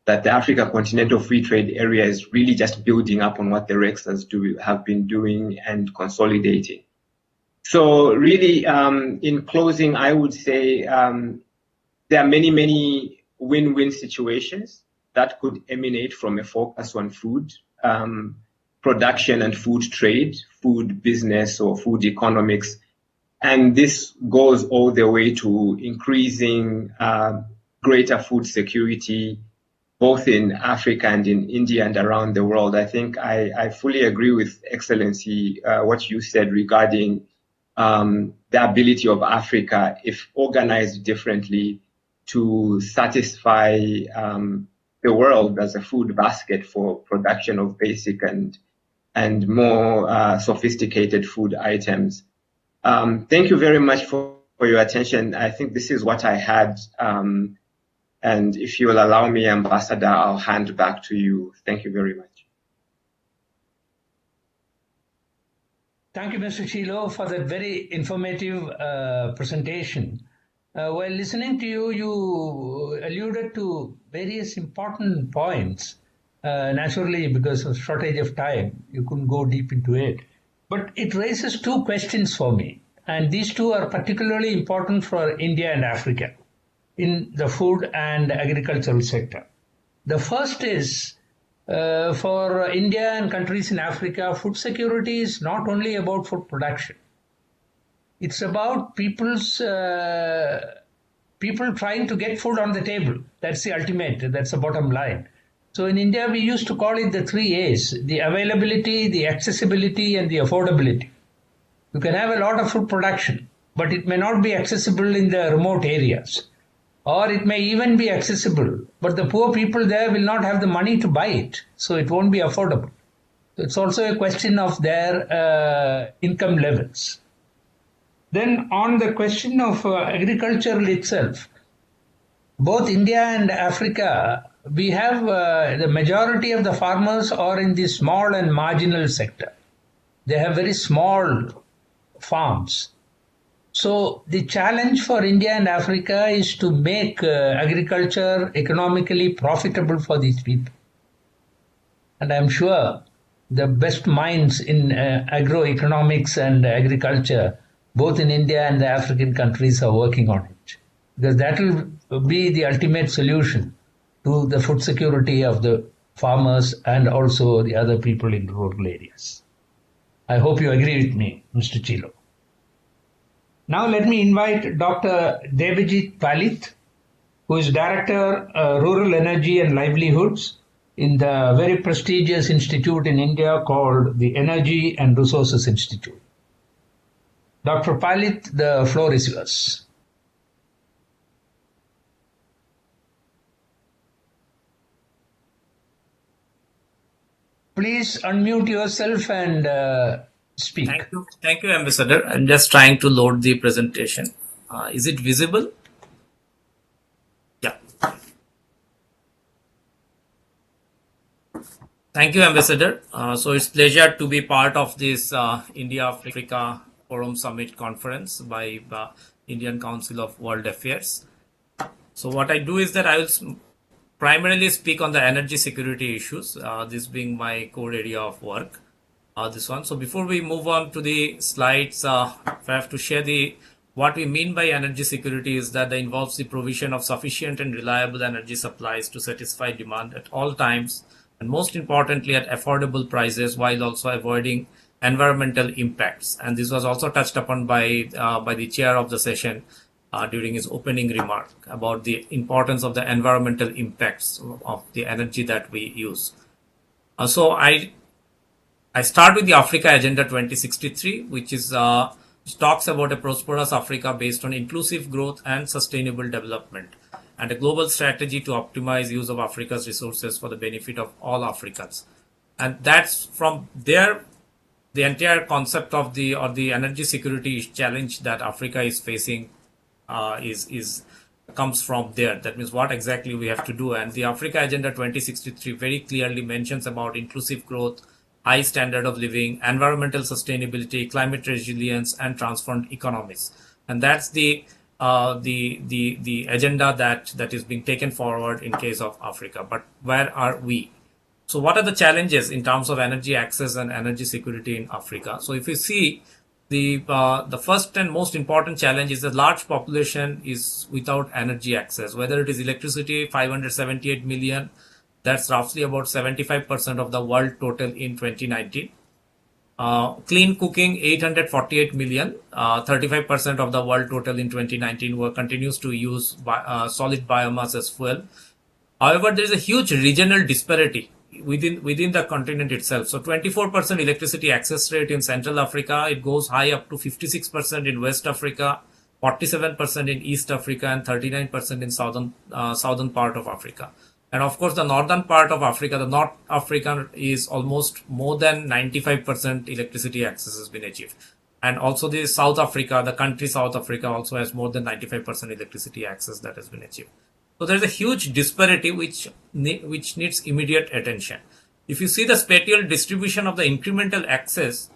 that the Africa Continental Free Trade Area is really just building up on what the RECs have been doing and consolidating. So really, in closing, I would say there are many, many win-win situations that could emanate from a focus on food production and food trade, food business or food economics. And this goes all the way to increasing greater food security, both in Africa and in India and around the world. I think I fully agree with Excellency what you said regarding the ability of Africa, if organized differently, to satisfy the world as a food basket for production of basic and more sophisticated food items. Thank you very much for your attention. I think this is what I had. And if you will allow me, Ambassador, I'll hand back to you. Thank you very much. Thank you, Mr. Cheelo, for that very informative presentation. While listening to you, you alluded to various important points. Naturally, because of shortage of time, you couldn't go deep into it. But it raises two questions for me. and these two are particularly important for India and Africa in the food and agricultural sector. The first is for India and countries in Africa, food security is not only about food production. It's about people trying to get food on the table. That's the ultimate, that's the bottom line. So in India, we used to call it the 3 A's, the availability, the accessibility, and the affordability. You can have a lot of food production, but it may not be accessible in the remote areas. Or it may even be accessible, but the poor people there will not have the money to buy it, so it won't be affordable. It's also a question of their income levels. Then on the question of agriculture itself, both India and Africa, we have the majority of the farmers are in the small and marginal sector. They have very small farms. So the challenge for India and Africa is to make agriculture economically profitable for these people. And I'm sure the best minds in agroeconomics and agriculture, both in India and the African countries, are working on it. Because that will be the ultimate solution to the food security of the farmers and also the other people in rural areas. I hope you agree with me, Mr. Cheelo. Now let me invite Dr. Debajit Palit, who is Director, Rural Energy and Livelihoods in the very prestigious institute in India called the Energy and Resources Institute. Dr. Palit, the floor is yours. Please unmute yourself and speak. Thank you, Ambassador. I'm just trying to load the presentation. Is it visible? Yeah. Thank you, Ambassador. So it's pleasure to be part of this India-Africa Forum Summit Conference by Indian Council of World Affairs. So what I do is that I will primarily speak on the energy security issues, this being my core area of work. This one. So before we move on to the slides, I have to share what we mean by energy security is that it involves the provision of sufficient and reliable energy supplies to satisfy demand at all times, and most importantly at affordable prices, while also avoiding environmental impacts. And this was also touched upon by the chair of the session during his opening remark about the importance of the environmental impacts of the energy that we use. So I start with the Africa Agenda 2063, which talks about a prosperous Africa based on inclusive growth and sustainable development, and a global strategy to optimize use of Africa's resources for the benefit of all Africans. And that's from there, the entire concept of the energy security challenge that Africa is facing comes from there. That means what exactly we have to do. And the Africa Agenda 2063 very clearly mentions about inclusive growth, high standard of living, environmental sustainability, climate resilience, and transformed economies. And that's the agenda that is being taken forward in case of Africa. But where are we? So what are the challenges in terms of energy access and energy security in Africa? So if you see, the first and most important challenge is the large population is without energy access, whether it is electricity, 578 million, that's roughly about 75% of the world total in 2019. Clean cooking, 848 million, 35% of the world total in 2019 continues to use solid biomass as fuel. However, there is a huge regional disparity within the continent itself. So 24% electricity access rate in Central Africa, it goes high up to 56% in West Africa, 47% in East Africa, and 39% in southern part of Africa. And of course, the northern part of Africa, the North Africa, is almost more than 95% electricity access has been achieved. And also the South Africa, the country South Africa also has more than 95% electricity access that has been achieved. So there's a huge disparity which needs immediate attention. If you see the spatial distribution of the incremental access,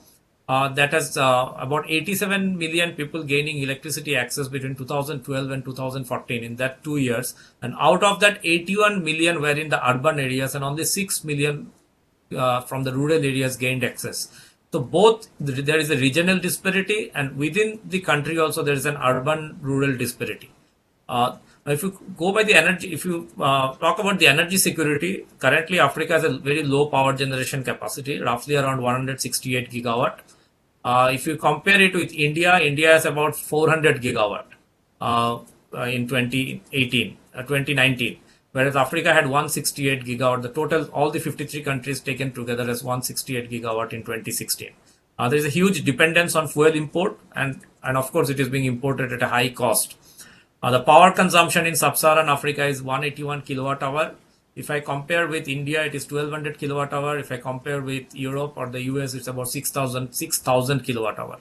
that has about 87 million people gaining electricity access between 2012 and 2014 in that 2 years. And out of that, 81 million were in the urban areas and only 6 million from the rural areas gained access. So both there is a regional disparity, and within the country also there is an urban-rural disparity. If you go by the energy, if you talk about the energy security, currently Africa has a very low power generation capacity, roughly around 168 gigawatt. If you compare it with India, India has about 400 gigawatt in 2019, whereas Africa had 168 gigawatt. The total, all the 53 countries taken together, as 168 gigawatt in 2016. There is a huge dependence on fuel import, and of course it is being imported at a high cost. The power consumption in sub-Saharan Africa is 181 kilowatt hour. If I compare with India, it is 1200 kilowatt hour. If I compare with Europe or the US, it's about 6,000 kilowatt hour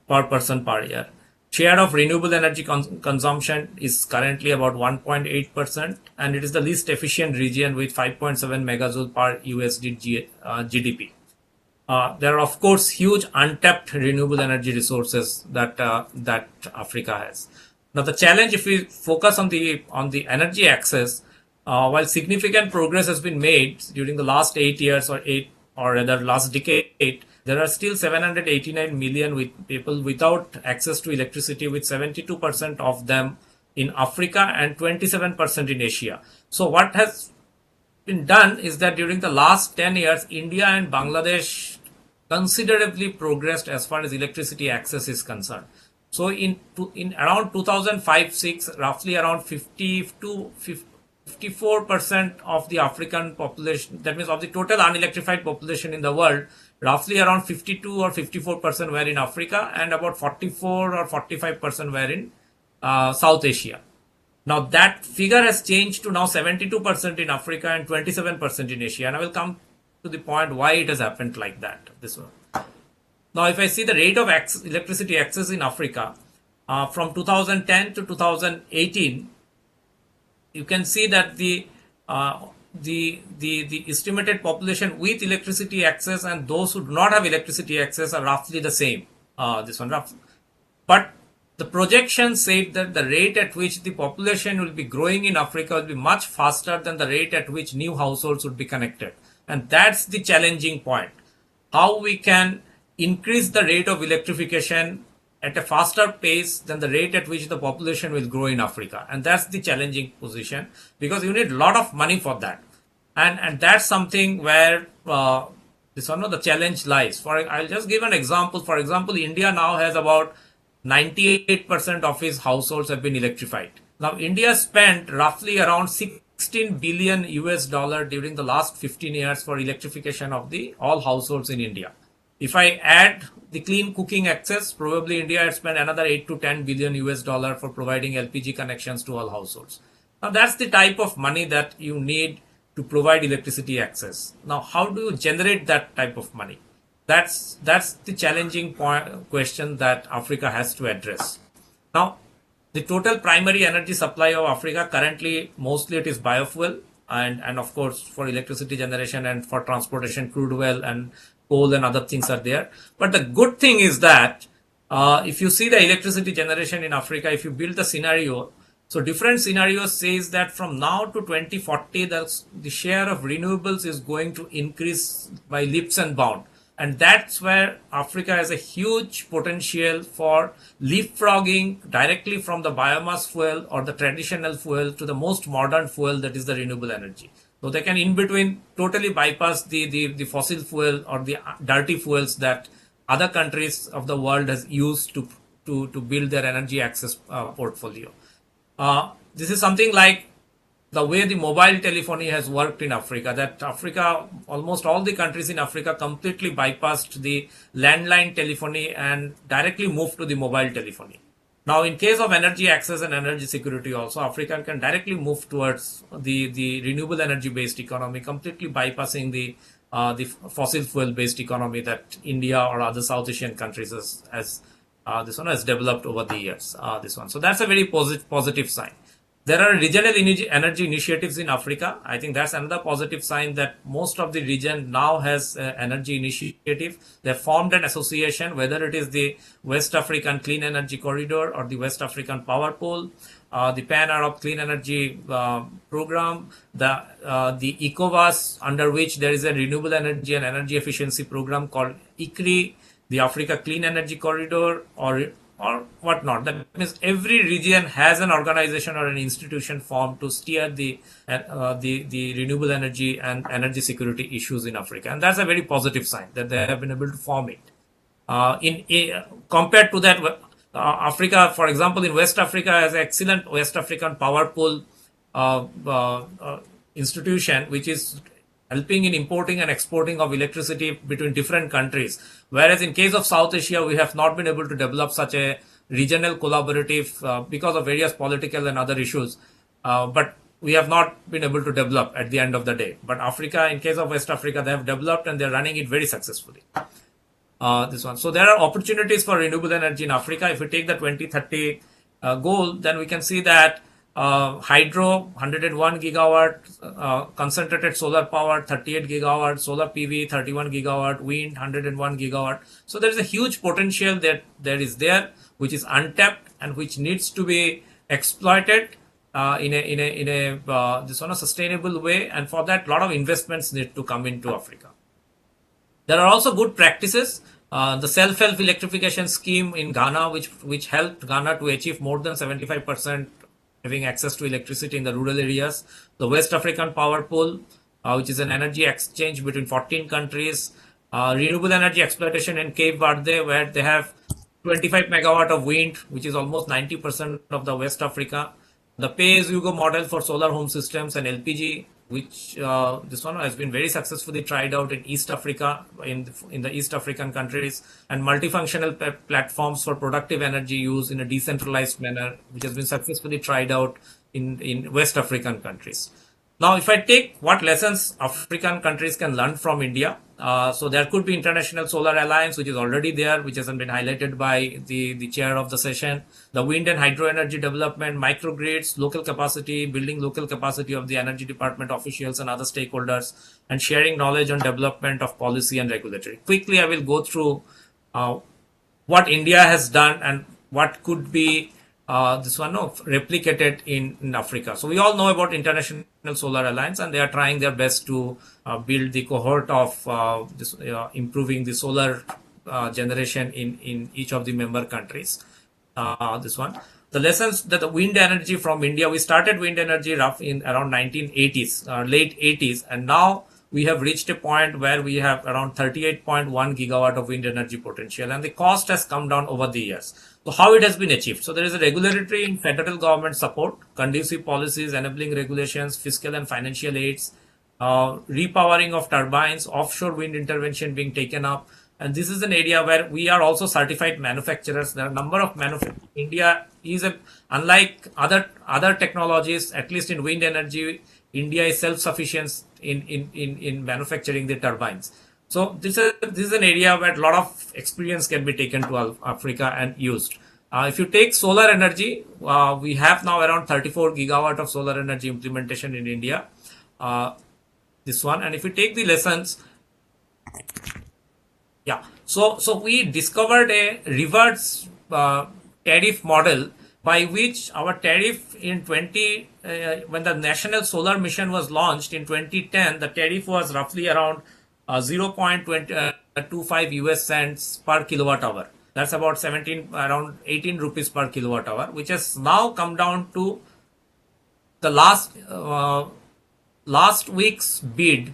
per person per year. Share of renewable energy consumption is currently about 1.8%, and it is the least efficient region with 5.7 megajoule per USD GDP. There are, of course, huge untapped renewable energy resources that Africa has. Now, the challenge, if we focus on the energy access, while significant progress has been made during the last 8 years or rather last decade, there are still 789 million people without access to electricity, with 72% of them in Africa and 27% in Asia. So what has been done is that during the last 10 years, India and Bangladesh considerably progressed as far as electricity access is concerned. So in around 2005-6, roughly around 54% of the African population, that means of the total unelectrified population in the world, roughly around 52 or 54% were in Africa, and about 44 or 45% were in South Asia. Now that figure has changed to now 72% in Africa and 27% in Asia, and I will come to the point why it has happened like that. This one. Now, if I see the rate of electricity access in Africa from 2010 to 2018, you can see that the estimated population with electricity access and those who do not have electricity access are roughly the same. This one, roughly. But the projection said that the rate at which the population will be growing in Africa will be much faster than the rate at which new households would be connected. And that's the challenging point. How we can increase the rate of electrification at a faster pace than the rate at which the population will grow in Africa. And that's the challenging position, because you need a lot of money for that. And that's something where the challenge lies. I'll just give an example. For example, India now has about 98% of its households have been electrified. Now, India spent roughly around $16 billion during the last 15 years for electrification of all households in India. If I add the clean cooking access, probably India has spent another $8 to $10 billion for providing LPG connections to all households. Now that's the type of money that you need to provide electricity access. Now, how do you generate that type of money? That's the challenging question that Africa has to address. Now, the total primary energy supply of Africa currently, mostly it is biofuel, and of course for electricity generation and for transportation, crude oil and coal and other things are there. But the good thing is that if you see the electricity generation in Africa, if you build the scenario, so different scenarios says that from now to 2040, the share of renewables is going to increase by leaps and bounds. And that's where Africa has a huge potential for leapfrogging directly from the biomass fuel or the traditional fuel to the most modern fuel, that is the renewable energy. So they can in between totally bypass the fossil fuel or the dirty fuels that other countries of the world has used to build their energy access portfolio. This is something like the way the mobile telephony has worked in Africa, that Africa, almost all the countries in Africa completely bypassed the landline telephony and directly moved to the mobile telephony. Now, in case of energy access and energy security also, Africa can directly move towards the renewable energy based economy, completely bypassing the fossil fuel based economy that India or other South Asian countries has developed over the years. So that's a very positive sign. There are regional energy initiatives in Africa. I think that's another positive sign that most of the region now has energy initiative. They formed an association, whether it is the West African Clean Energy Corridor or the West African Power Pool, the Pan-Arab Clean Energy program, the ECOWAS, under which there is a renewable energy and energy efficiency program called ICRI, the Africa Clean Energy Corridor, or whatnot. That means every region has an organization or an institution formed to steer the renewable energy and energy security issues in Africa, and that's a very positive sign that they have been able to form it. Compared to that, Africa, for example, in West Africa, has an excellent West African power pool institution, which is helping in importing and exporting of electricity between different countries. Whereas in case of South Asia, we have not been able to develop such a regional collaborative because of various political and other issues. But we have not been able to develop at the end of the day. But Africa, in case of West Africa, they have developed and they're running it very successfully. This one. So there are opportunities for renewable energy in Africa. If we take the 2030 goal, then we can see that hydro 101 gigawatt, concentrated solar power 38 gigawatt, solar PV 31 gigawatt, wind 101 gigawatt. So there is a huge potential that is there, which is untapped and which needs to be exploited in a sustainable way. And for that, a lot of investments need to come into Africa. There are also good practices. The self-help electrification scheme in Ghana, which helped Ghana to achieve more than 75% having access to electricity in the rural areas. The West African Power Pool, which is an energy exchange between 14 countries. Renewable energy exploitation in Cape Verde, where they have 25 megawatt of wind, which is almost 90% of the West Africa. The pay-as-you-go model for solar home systems and LPG, which this one has been very successfully tried out in East Africa, in the East African countries, and multifunctional platforms for productive energy use in a decentralized manner, which has been successfully tried out in West African countries. Now, if I take what lessons African countries can learn from India, so there could be International Solar Alliance, which is already there, which has been highlighted by the chair of the session. The wind and hydro energy development, microgrids, local capacity, building local capacity of the energy department officials and other stakeholders, and sharing knowledge on development of policy and regulatory. Quickly, I will go through what India has done and what could be replicated in Africa. So we all know about International Solar Alliance, and they are trying their best to build the cohort of improving the solar generation in each of the member countries. The lessons that the wind energy from India, we started wind energy in around 1980s, late 80s, and now we have reached a point where we have around 38.1 gigawatt of wind energy potential, and the cost has come down over the years. So how it has been achieved? So there is a regulatory and federal government support, conducive policies, enabling regulations, fiscal and financial aids, repowering of turbines, offshore wind intervention being taken up. And this is an area where we are also certified manufacturers. There are a number of manufacturers. India is unlike other technologies, at least in wind energy, India is self-sufficient in manufacturing the turbines. So this is an area where a lot of experience can be taken to Africa and used. If you take solar energy, we have now around 34 gigawatt of solar energy implementation in India. This one, and if you take the lessons, so we discovered a reverse tariff model by which our tariff in when the National Solar Mission was launched in 2010, the tariff was roughly around 0.25 US cents per kilowatt hour. That's about around 18 rupees per kilowatt hour, which has now come down to the last week's bid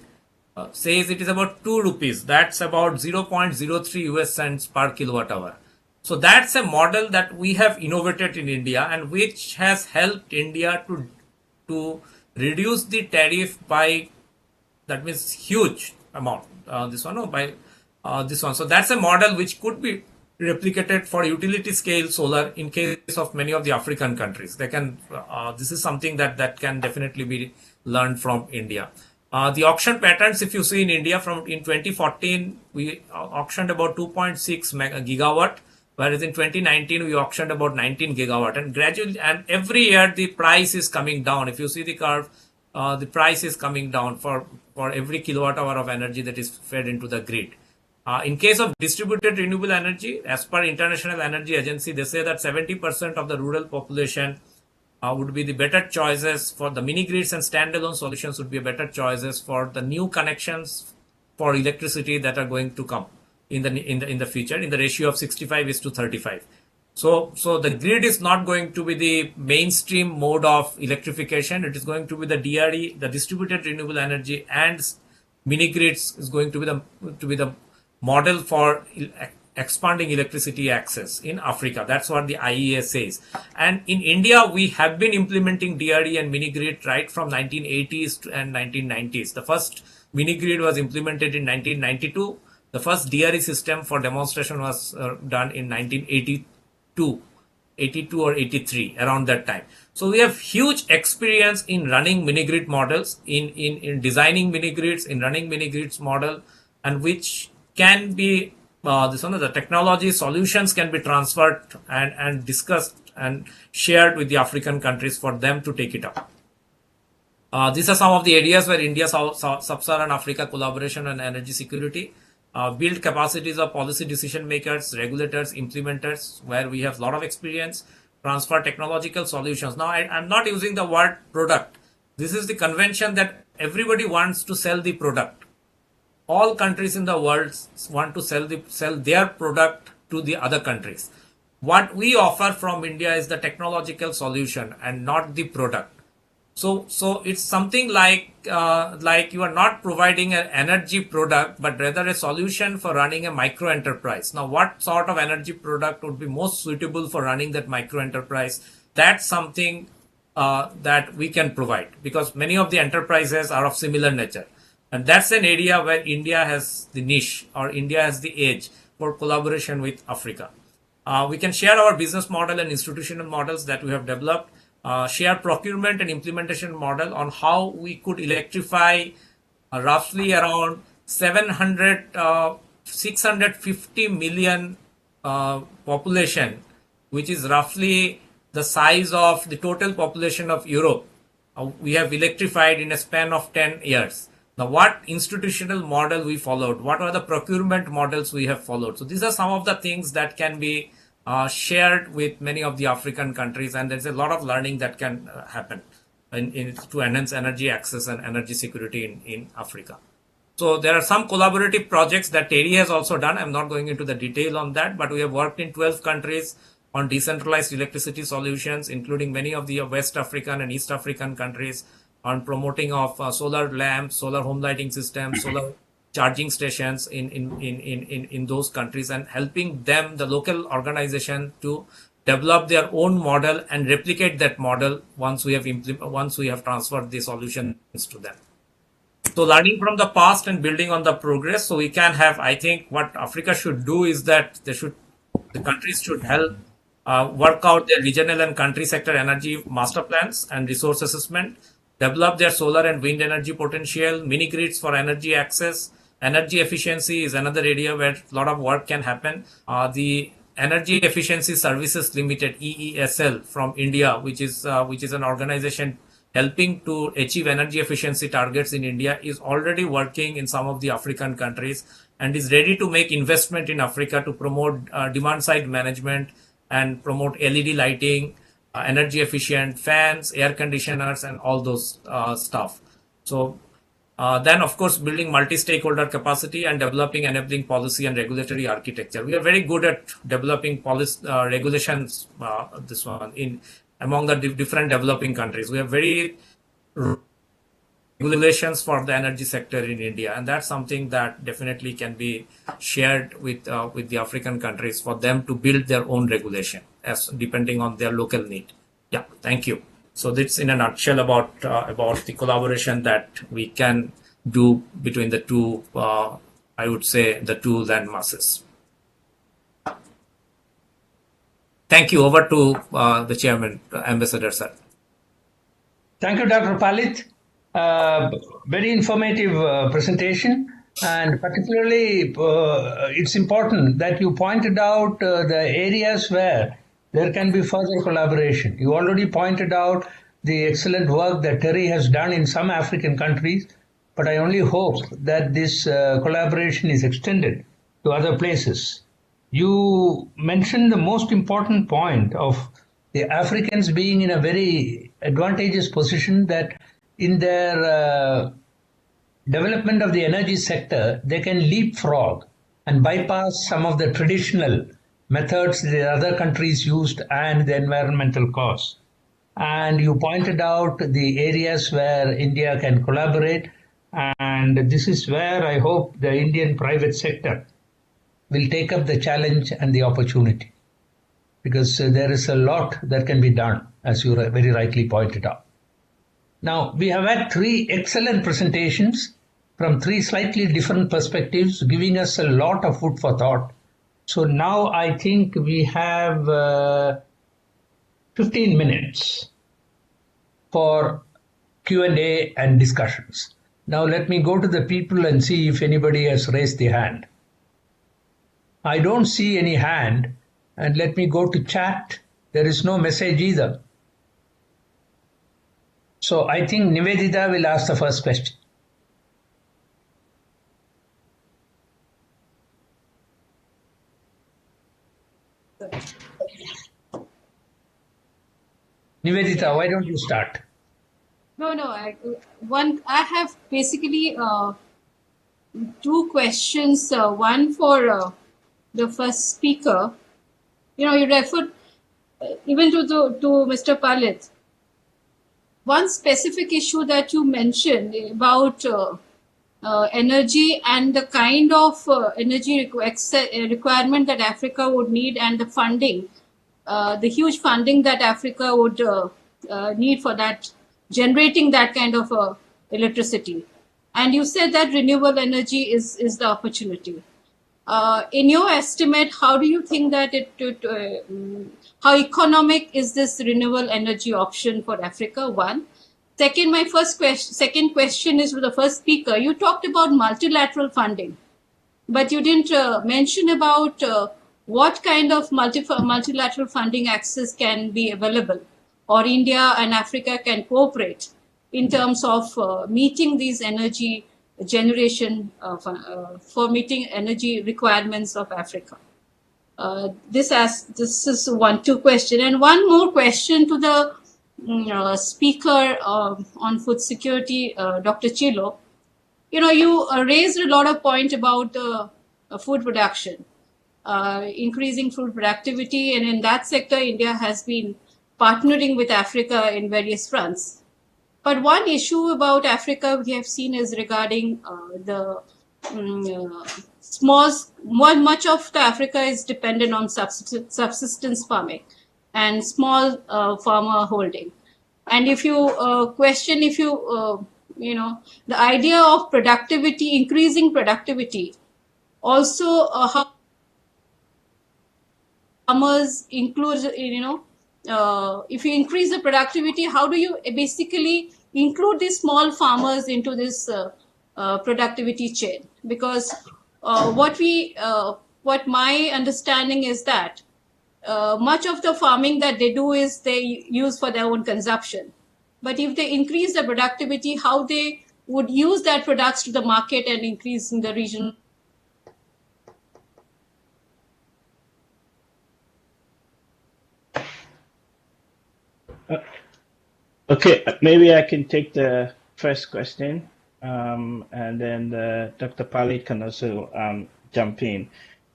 says it is about 2 rupees. That's about 0.03 US cents per kilowatt hour. So that's a model that we have innovated in India, and which has helped India to reduce the tariff by, that means, huge amount. So that's a model which could be replicated for utility scale solar in case of many of the African countries. This is something that can definitely be learned from India. The auction patterns, if you see in India, in 2014 we auctioned about 2.6 gigawatt, whereas in 2019 we auctioned about 19 gigawatt, and gradually and every year the price is coming down. If you see the curve, the price is coming down for every kilowatt hour of energy that is fed into the grid. In case of distributed renewable energy, as per International Energy Agency, they say that 70% of the rural population would be the better choices for the mini grids, and standalone solutions would be better choices for the new connections for electricity that are going to come in the future in the ratio of 65:35. So the grid is not going to be the mainstream mode of electrification. It is going to be the DRE, the distributed renewable energy, and mini grids is going to be the model for expanding electricity access in Africa. That's what the IEA says. And in India, we have been implementing DRE and mini grid right from 1980s and 1990s. The first mini grid was implemented in 1992. The first DRE system for demonstration was done in 1982 or 83, around that time. So we have huge experience in running mini grid models, in designing mini grids, in running mini grids model, and which can be the technology solutions can be transferred and discussed and shared with the African countries for them to take it up. These are some of the areas where India, Sub-Saharan Africa collaboration on energy security, build capacities of policy decision makers, regulators, implementers, where we have a lot of experience, transfer technological solutions. Now, I'm not using the word product. This is the convention that everybody wants to sell the product. All countries in the world want to sell their product to the other countries. What we offer from India is the technological solution and not the product. So it's something like you are not providing an energy product, but rather a solution for running a micro enterprise. Now, what sort of energy product would be most suitable for running that micro enterprise? That's something that we can provide, because many of the enterprises are of similar nature. And that's an area where India has the niche, or India has the edge for collaboration with Africa. We can share our business model and institutional models that we have developed. Share procurement and implementation model on how we could electrify roughly around 650 million population, which is roughly the size of the total population of Europe. We have electrified in a span of 10 years. Now, what institutional model we followed? What are the procurement models we have followed? So these are some of the things that can be shared with many of the African countries, and there's a lot of learning that can happen to enhance energy access and energy security in Africa. So there are some collaborative projects that Terry has also done. I'm not going into the detail on that, but we have worked in 12 countries on decentralized electricity solutions, including many of the West African and East African countries, on promoting of solar lamps, solar home lighting systems, solar charging stations in those countries, and helping them, the local organization, to develop their own model and replicate that model once we have transferred the solutions to them. So learning from the past and building on the progress, so we can have, I think what Africa should do is that the countries should help work out their regional and country sector energy master plans and resource assessment, develop their solar and wind energy potential, mini grids for energy access. Energy efficiency is another area where a lot of work can happen. The Energy Efficiency Services Limited, EESL, from India, which is an organization helping to achieve energy efficiency targets in India, is already working in some of the African countries and is ready to make investment in Africa to promote demand side management and promote LED lighting, energy efficient fans, air conditioners, and all those stuff. So then, of course, building multi-stakeholder capacity and developing enabling policy and regulatory architecture. We are very good at developing policy regulations. This one among the different developing countries, we have very regulations for the energy sector in India, and that's something that definitely can be shared with the African countries for them to build their own regulation as depending on their local need. Yeah, thank you. So that's in a nutshell about the collaboration that we can do between the two, I would say, the two land masses. Thank you. Over to the chairman, Ambassador sir. Thank you, Dr. Palit. Very informative presentation, and particularly it's important that you pointed out the areas where there can be further collaboration. You already pointed out the excellent work that Terry has done in some African countries, but I only hope that this collaboration is extended to other places. You mentioned the most important point of the Africans being in a very advantageous position that in their development of the energy sector, they can leapfrog and bypass some of the traditional methods the other countries used and the environmental costs. And you pointed out the areas where India can collaborate, and this is where I hope the Indian private sector will take up the challenge and the opportunity, because there is a lot that can be done, as you very rightly pointed out. Now, we have had three excellent presentations from three slightly different perspectives, giving us a lot of food for thought. So now I think we have 15 minutes for Q&A and discussions. Now let me go to the people and see if anybody has raised the hand. I don't see any hand, and let me go to chat. There is no message either. So I think Nivedita will ask the first question. Nivedita, why don't you start? No, I have basically two questions. One for the first speaker. You referred even to Mr. Palit. One specific issue that you mentioned about energy and the kind of energy requirement that Africa would need, and the funding, the huge funding that Africa would need for that, generating that kind of electricity. And you said that renewable energy is the opportunity. In your estimate, how do you think that how economic is this renewable energy option for Africa? One. Second, second question is for the first speaker. You talked about multilateral funding, but you didn't mention about what kind of multilateral funding access can be available, or India and Africa can cooperate in terms of meeting these energy generation, for meeting energy requirements of Africa. This is two questions. And one more question to the speaker on food security, Dr. Cheelo. You raised a lot of points about food production, increasing food productivity, and in that sector, India has been partnering with Africa in various fronts. But one issue about Africa we have seen is regarding the much of the Africa is dependent on subsistence farming and small farmer holding. And if you question, the idea of productivity, increasing productivity, also how farmers include, if you increase the productivity, how do you basically include these small farmers into this productivity chain? Because what my understanding is that much of the farming that they do is they use for their own consumption. But if they increase the productivity, how they would use that products to the market and increase in the region? Okay, maybe I can take the first question, and then Dr. Palit can also jump in.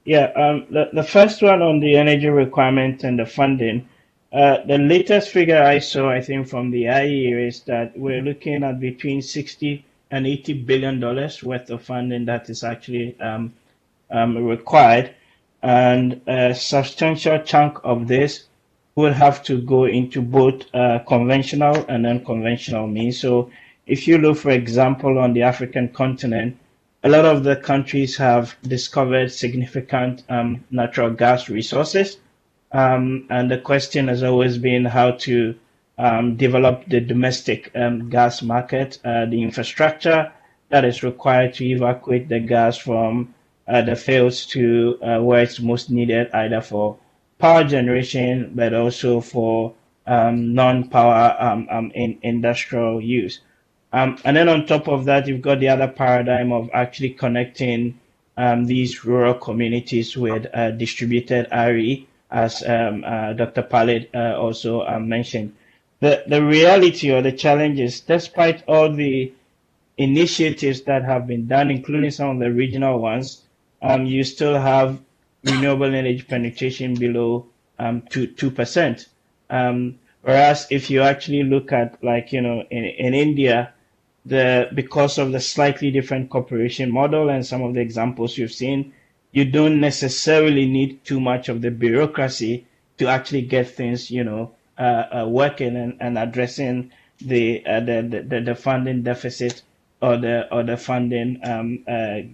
Yeah, the first one on the energy requirement and the funding, the latest figure I saw, I think, from the IEA is that we're looking at between $60 and $80 billion worth of funding that is actually required, and a substantial chunk of this will have to go into both conventional and unconventional means. So if you look, for example, on the African continent, a lot of the countries have discovered significant natural gas resources. And the question has always been how to develop the domestic gas market, the infrastructure that is required to evacuate the gas from the fields to where it's most needed, either for power generation, but also for non-power in industrial use. And then on top of that, you've got the other paradigm of actually connecting these rural communities with distributed RE as Dr. Palit also mentioned. The reality or the challenges, despite all the initiatives that have been done, including some of the regional ones, you still have renewable energy penetration below 2%. Whereas if you actually look at, like, in India, because of the slightly different cooperation model and some of the examples you've seen, you don't necessarily need too much of the bureaucracy to actually get things, working and addressing the funding deficit or the funding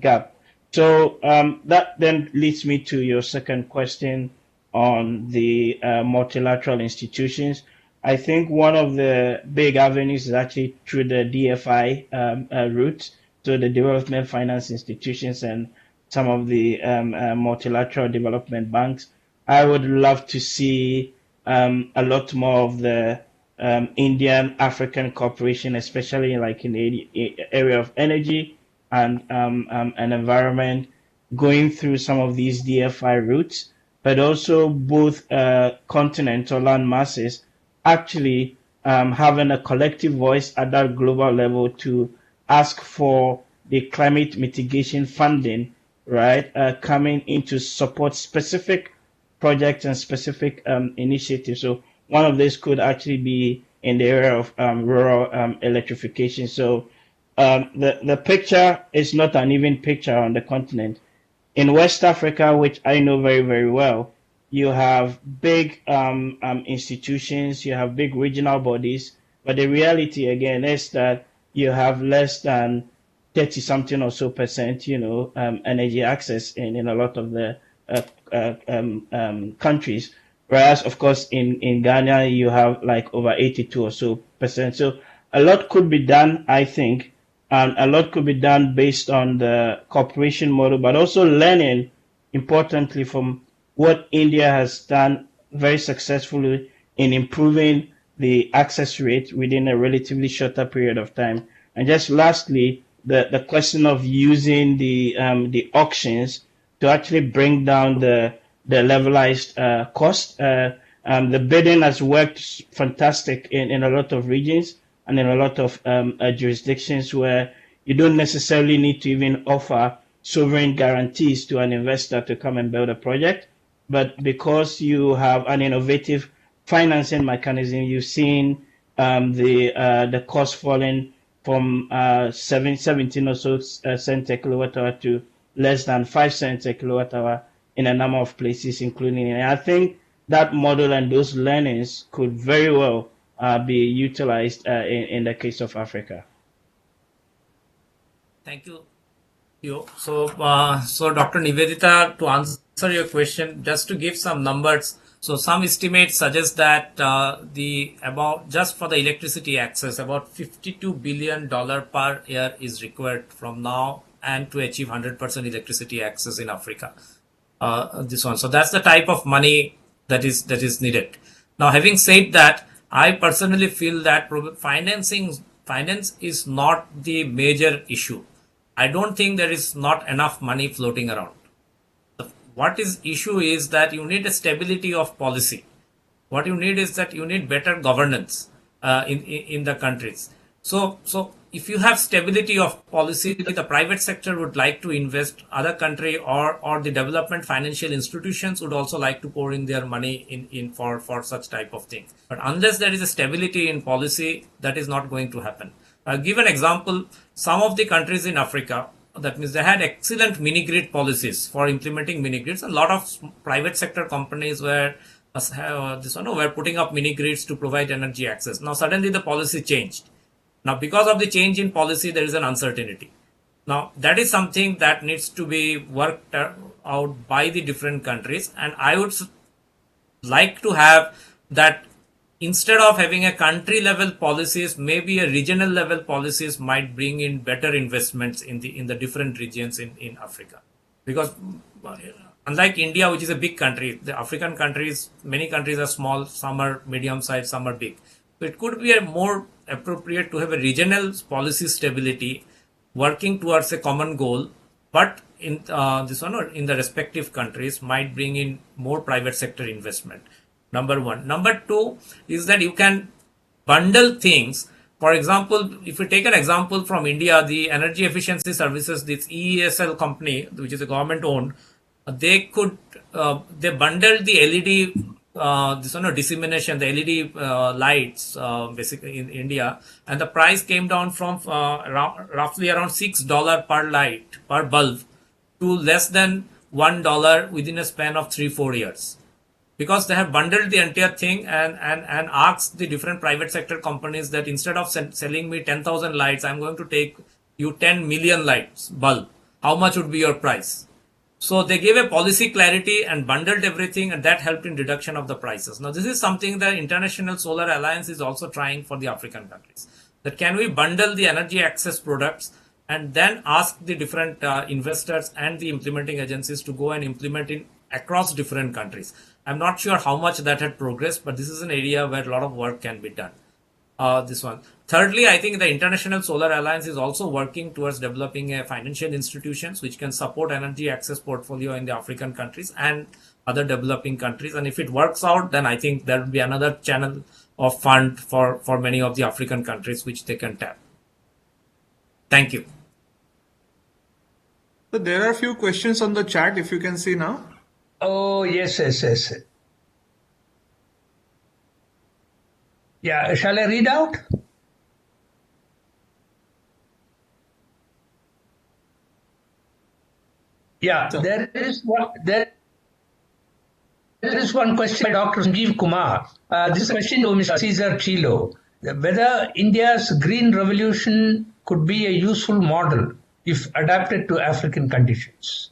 gap. So that then leads me to your second question on the multilateral institutions. I think one of the big avenues is actually through the DFI route, so the development finance institutions and some of the multilateral development banks. I would love to see a lot more of the Indian African cooperation, especially like in the area of energy and environment, going through some of these DFI routes, but also both continental land masses actually having a collective voice at that global level to ask for the climate mitigation funding, right, coming in to support specific projects and specific initiatives. So one of these could actually be in the area of rural electrification. So the picture is not an even picture on the continent. In West Africa, which I know very, very well, you have big institutions, you have big regional bodies, but the reality again is that you have less than 30 something or so percent, energy access in a lot of the countries. Whereas, of course, in Ghana, you have like over 82 or so percent. So a lot could be done, I think, and a lot could be done based on the cooperation model, but also learning, importantly, from what India has done very successfully in improving the access rate within a relatively shorter period of time. And just lastly, the question of using the auctions to actually bring down the levelized cost. The bidding has worked fantastic in a lot of regions and in a lot of jurisdictions where you don't necessarily need to even offer sovereign guarantees to an investor to come and build a project. But because you have an innovative financing mechanism, you've seen the cost falling from 17 or so cents a kilowatt hour to less than 5 cents a kilowatt hour in a number of places, including. And I think that model and those learnings could very well be utilized in the case of Africa. Thank you. So Dr. Nivedita, to answer your question, just to give some numbers. So some estimates suggest that just for the electricity access, about $52 billion per year is required from now and to achieve 100% electricity access in Africa. This one. So that's the type of money that is needed. Now, having said that, I personally feel that finance is not the major issue. I don't think there is not enough money floating around. What is issue is that you need a stability of policy. What you need is that you need better governance in the countries. So if you have stability of policy, the private sector would like to invest, other country or the development financial institutions would also like to pour in their money in for such type of things. But unless there is a stability in policy, that is not going to happen. I'll give an example. Some of the countries in Africa, that means they had excellent mini-grid policies for implementing mini-grids. A lot of private sector companies were putting up mini-grids to provide energy access. Now suddenly the policy changed. Now because of the change in policy, there is an uncertainty. Now that is something that needs to be worked out by the different countries. And I would like to have that instead of having a country level policies, maybe a regional level policies might bring in better investments in the different regions in Africa. Because unlike India, which is a big country, the African countries, many countries are small, some are medium sized, some are big. So it could be a more appropriate to have a regional policy stability working towards a common goal but in this one or in the respective countries might bring in more private sector investment. Number one. Number two is that you can bundle things. For example, if we take an example from India, the energy efficiency services, this EESL company, which is a government owned, they could they bundled the LED this one dissemination, the LED lights basically in India, and the price came down from roughly around $6 per light per bulb to less than $1 within a span of 3-4 years, because they have bundled the entire thing and asked the different private sector companies that instead of selling me 10,000 lights, I'm going to take you 10 million lights bulb. How much would be your price? So they gave a policy clarity and bundled everything, and that helped in reduction of the prices. Now, this is something that International Solar Alliance is also trying for the African countries. That can we bundle the energy access products and then ask the different investors and the implementing agencies to go and implement it across different countries. I'm not sure how much that had progressed, but this is an area where a lot of work can be done. This one. Thirdly, I think the International Solar Alliance is also working towards developing a financial institutions which can support energy access portfolio in the African countries and other developing countries. And if it works out, then I think there will be another channel of fund for many of the African countries which they can tap. Thank you. So there are a few questions on the chat, if you can see now. Oh, yes. Yeah, shall I read out? Yeah, there is one question by Dr. Sanjeev Kumar. This question to Mr. Cesar Cheelo. Whether India's green revolution could be a useful model if adapted to African conditions.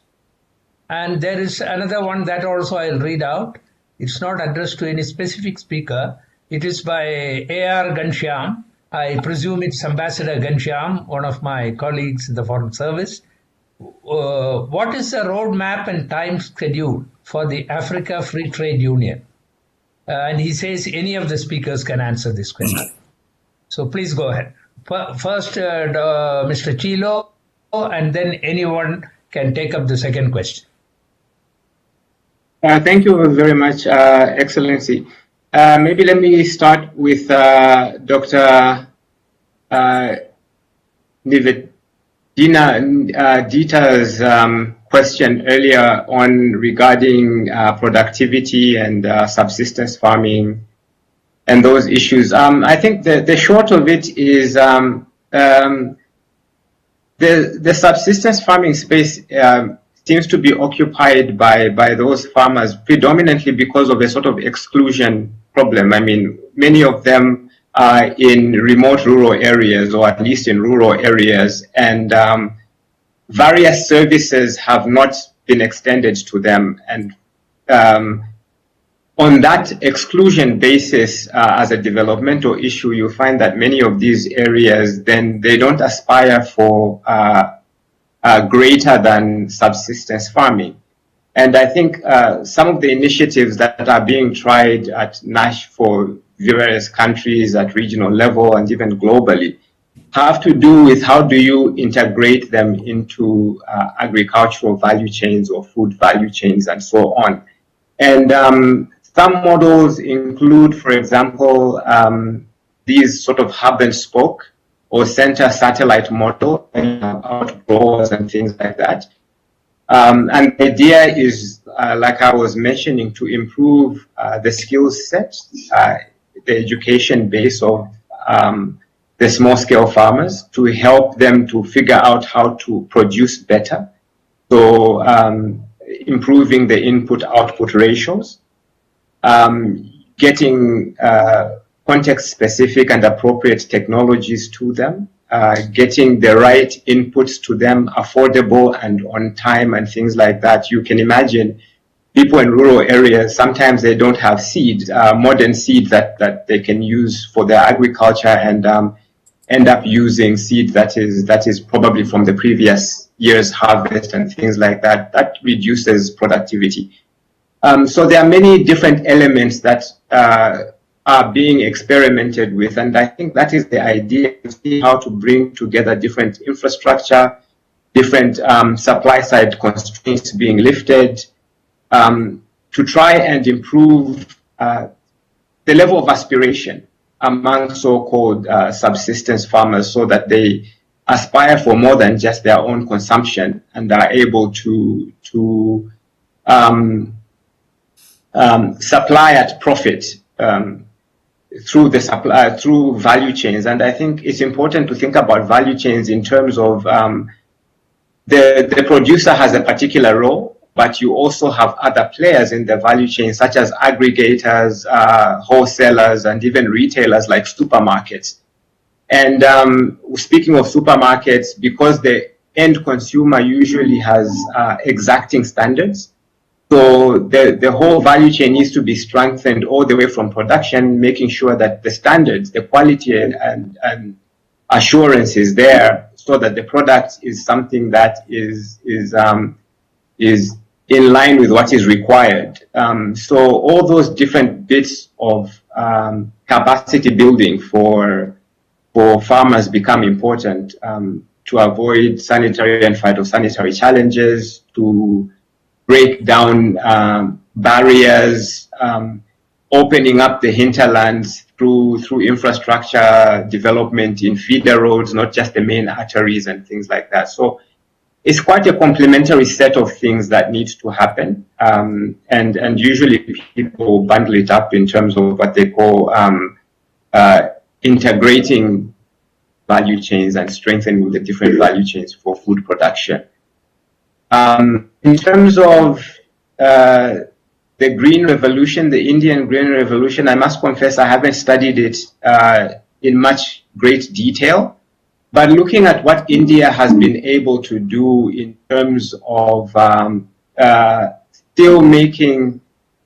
And there is another one that also I'll read out. It's not addressed to any specific speaker. It is by A.R. Ghanshyam. I presume it's Ambassador Ghanshyam, one of my colleagues in the Foreign Service. What is the roadmap and time schedule for the Africa Free Trade Union? And he says any of the speakers can answer this question. So please go ahead. First, Mr. Cheelo, and then anyone can take up the second question. Thank you very much, Excellency. Maybe let me start with Dr. Dita's question earlier on regarding productivity and subsistence farming and those issues. I think the short of it is the subsistence farming space seems to be occupied by those farmers predominantly because of a sort of exclusion problem. I mean, many of them are in remote rural areas, or at least in rural areas, and various services have not been extended to them. And on that exclusion basis, as a developmental issue, you find that many of these areas, then they don't aspire for greater than subsistence farming. And I think some of the initiatives that are being tried at NASH for various countries at regional level and even globally have to do with how do you integrate them into agricultural value chains or food value chains and so on. And some models include, for example, these sort of hub and spoke or center satellite model, outgrowers and things like that. And the idea is, like I was mentioning, to improve the skill set, the education base of the small-scale farmers, to help them to figure out how to produce better. So improving the input-output ratios, getting context-specific and appropriate technologies to them, getting the right inputs to them, affordable and on time and things like that. You can imagine people in rural areas, sometimes they don't have seed, modern seed that they can use for their agriculture, and end up using seed that is probably from the previous year's harvest and things like that. That reduces productivity. So there are many different elements that are being experimented with, and I think that is the idea, to see how to bring together different infrastructure, different supply side constraints being lifted, to try and improve the level of aspiration among so-called subsistence farmers, so that they aspire for more than just their own consumption and are able to supply at profit through the supply, through value chains. And I think it's important to think about value chains in terms of the producer has a particular role, but you also have other players in the value chain, such as aggregators, wholesalers, and even retailers like supermarkets. And speaking of supermarkets, because the end consumer usually has exacting standards, so the whole value chain needs to be strengthened all the way from production, making sure that the standards, the quality and assurance is there, so that the product is something that is in line with what is required. So all those different bits of capacity building for farmers become important to avoid sanitary and phytosanitary challenges, to break down barriers, opening up the hinterlands through infrastructure development in feeder roads, not just the main arteries and things like that. So it's quite a complementary set of things that needs to happen, and usually people bundle it up in terms of what they call integrating value chains and strengthening the different value chains for food production. In terms of the Green Revolution, the Indian Green Revolution, I must confess I haven't studied it in much great detail. But looking at what India has been able to do in terms of still making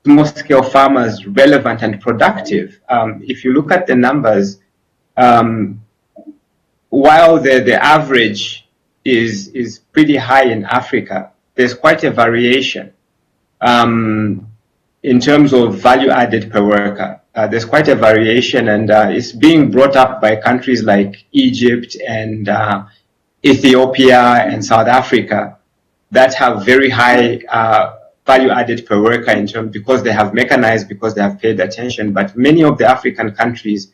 small-scale farmers relevant and productive, if you look at the numbers, while the average is pretty high in Africa, there's quite a variation in terms of value added per worker. There's quite a variation, and it's being brought up by countries like Egypt and Ethiopia and South Africa that have very high value added per worker in terms, because they have mechanized, because they have paid attention. But many of the African countries,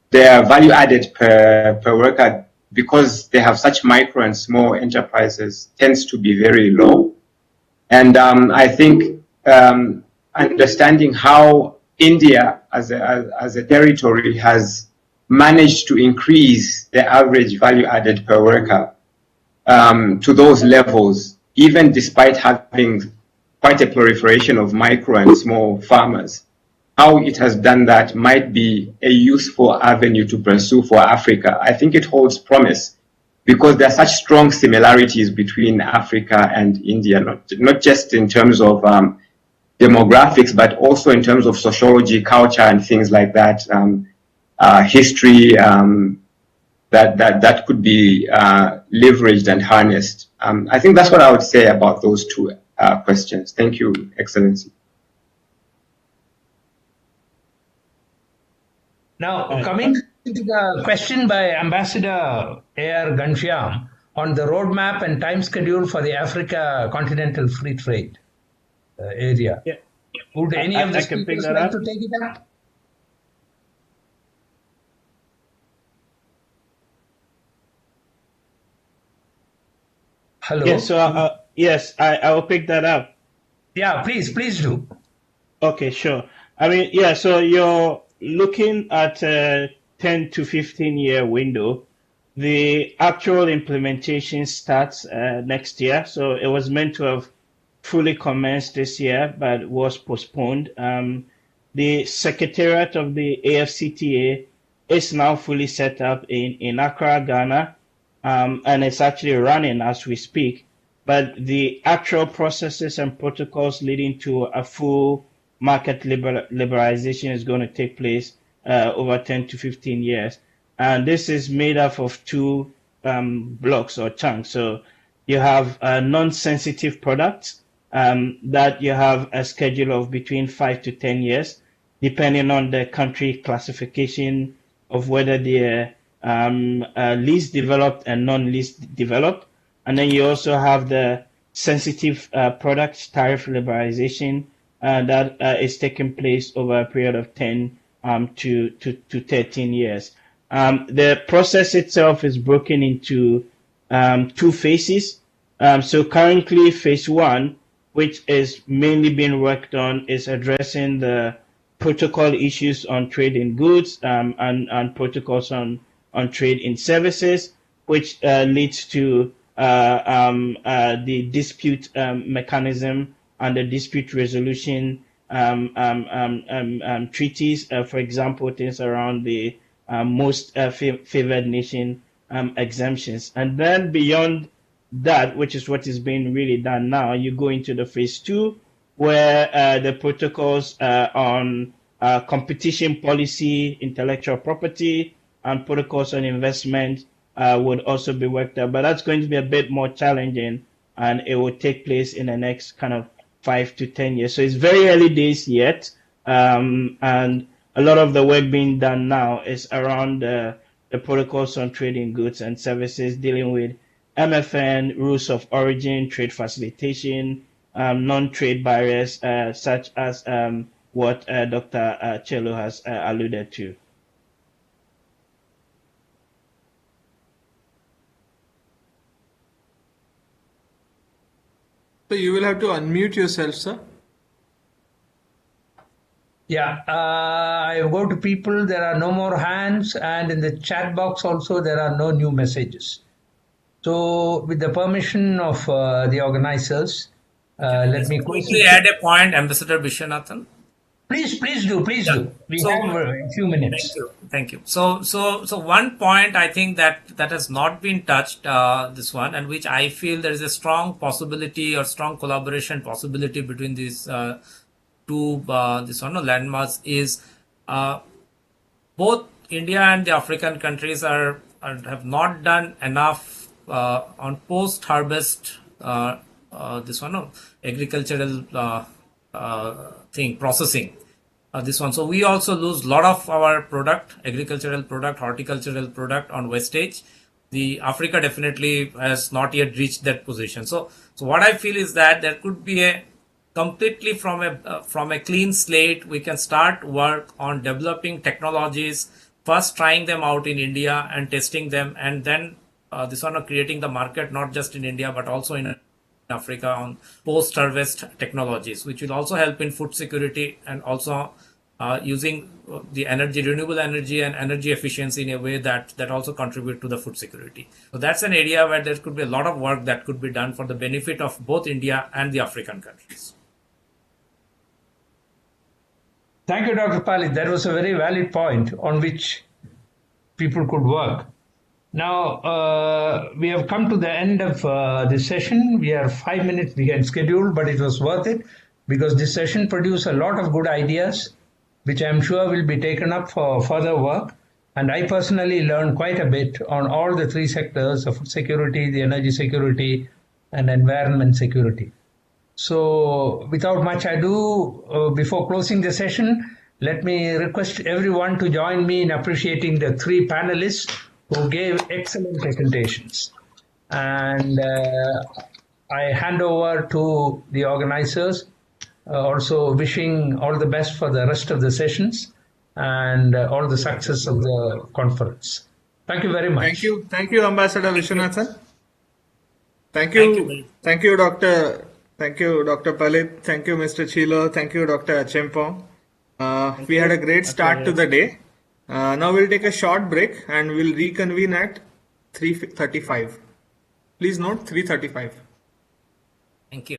their value added per worker, because they have such micro and small enterprises, tends to be very low. And I think understanding how India as a territory has managed to increase the average value added per worker to those levels, even despite having quite a proliferation of micro and small farmers. How it has done that might be a useful avenue to pursue for Africa. I think it holds promise, because there are such strong similarities between Africa and India, not just in terms of demographics, but also in terms of sociology, culture, and things like that, history, that could be leveraged and harnessed. I think that's what I would say about those two questions. Thank you, Excellency. Now, coming to the question by Ambassador A.R. Ghanshyam on the roadmap and time schedule for the Africa Continental Free Trade area. Yeah. Would any of the speakers like to take it up? Hello? Yes, so yes, I will pick that up. Yeah, please do. Okay, sure. I mean, yeah, so you're looking at a 10 to 15 year window. The actual implementation starts next year. So it was meant to have fully commenced this year, but was postponed. The secretariat of the AFCTA is now fully set up in Accra, Ghana, and it's actually running as we speak. But the actual processes and protocols leading to a full market liberalization is going to take place over 10 to 15 years. And this is made up of two blocks or chunks. So you have non-sensitive products that you have a schedule of between 5 to 10 years, depending on the country classification of whether they're least developed and non-least developed. And then you also have the sensitive products tariff liberalization that is taking place over a period of 10 to 13 years. The process itself is broken into 2 phases. So currently phase 1, which is mainly being worked on, is addressing the protocol issues on trade in goods and protocols on trade in services, which leads to the dispute mechanism and the dispute resolution treaties, for example, things around the most favored nation exemptions. And then beyond that, which is what is being really done now, you go into the phase 2, where the protocols on competition policy, intellectual property, and protocols on investment would also be worked out. But that's going to be a bit more challenging, and it will take place in the next kind of 5 to 10 years. So it's very early days yet, and a lot of the work being done now is around the protocols on trading goods and services, dealing with MFN, rules of origin, trade facilitation, non-trade barriers, such as what Dr. Cheelo has alluded to. So you will have to unmute yourself, sir. Yeah, I go to people, there are no more hands, and in the chat box also there are no new messages. So with the permission of the organizers, let me quickly add a point, Ambassador Viswanathan. Please do. We have a few minutes. Thank you. So one point I think that has not been touched, this one, and which I feel there is a strong possibility or strong collaboration possibility between these two landmarks is both India and the African countries have not done enough on post-harvest agricultural processing. This one. So we also lose a lot of our product, agricultural product, horticultural product on wastage. The Africa definitely has not yet reached that position. So what I feel is that there could be a completely from a clean slate, we can start work on developing technologies, first trying them out in India and testing them, and then creating the market not just in India but also in Africa on post-harvest technologies, which will also help in food security and also using the renewable energy and energy efficiency in a way that also contribute to the food security. So that's an area where there could be a lot of work that could be done for the benefit of both India and the African countries. Thank you, Dr. Palit. That was a very valid point on which people could work. Now, we have come to the end of this session. We are 5 minutes behind schedule, but it was worth it because this session produced a lot of good ideas, which I'm sure will be taken up for further work. And I personally learned quite a bit on all the 3 sectors of food security, the energy security, and environment security. So without much ado, before closing the session, let me request everyone to join me in appreciating the 3 panelists who gave excellent presentations. And I hand over to the organizers, also wishing all the best for the rest of the sessions and all the success of the conference. Thank you very much. Thank you, Ambassador Viswanathan. Thank you, Dr. Palit. Thank you, Mr. Cheelo. Thank you, Dr. Acheampong. We had a great start to the day. Now we'll take a short break and we'll reconvene at 3:35. Please note 3:35. Thank you.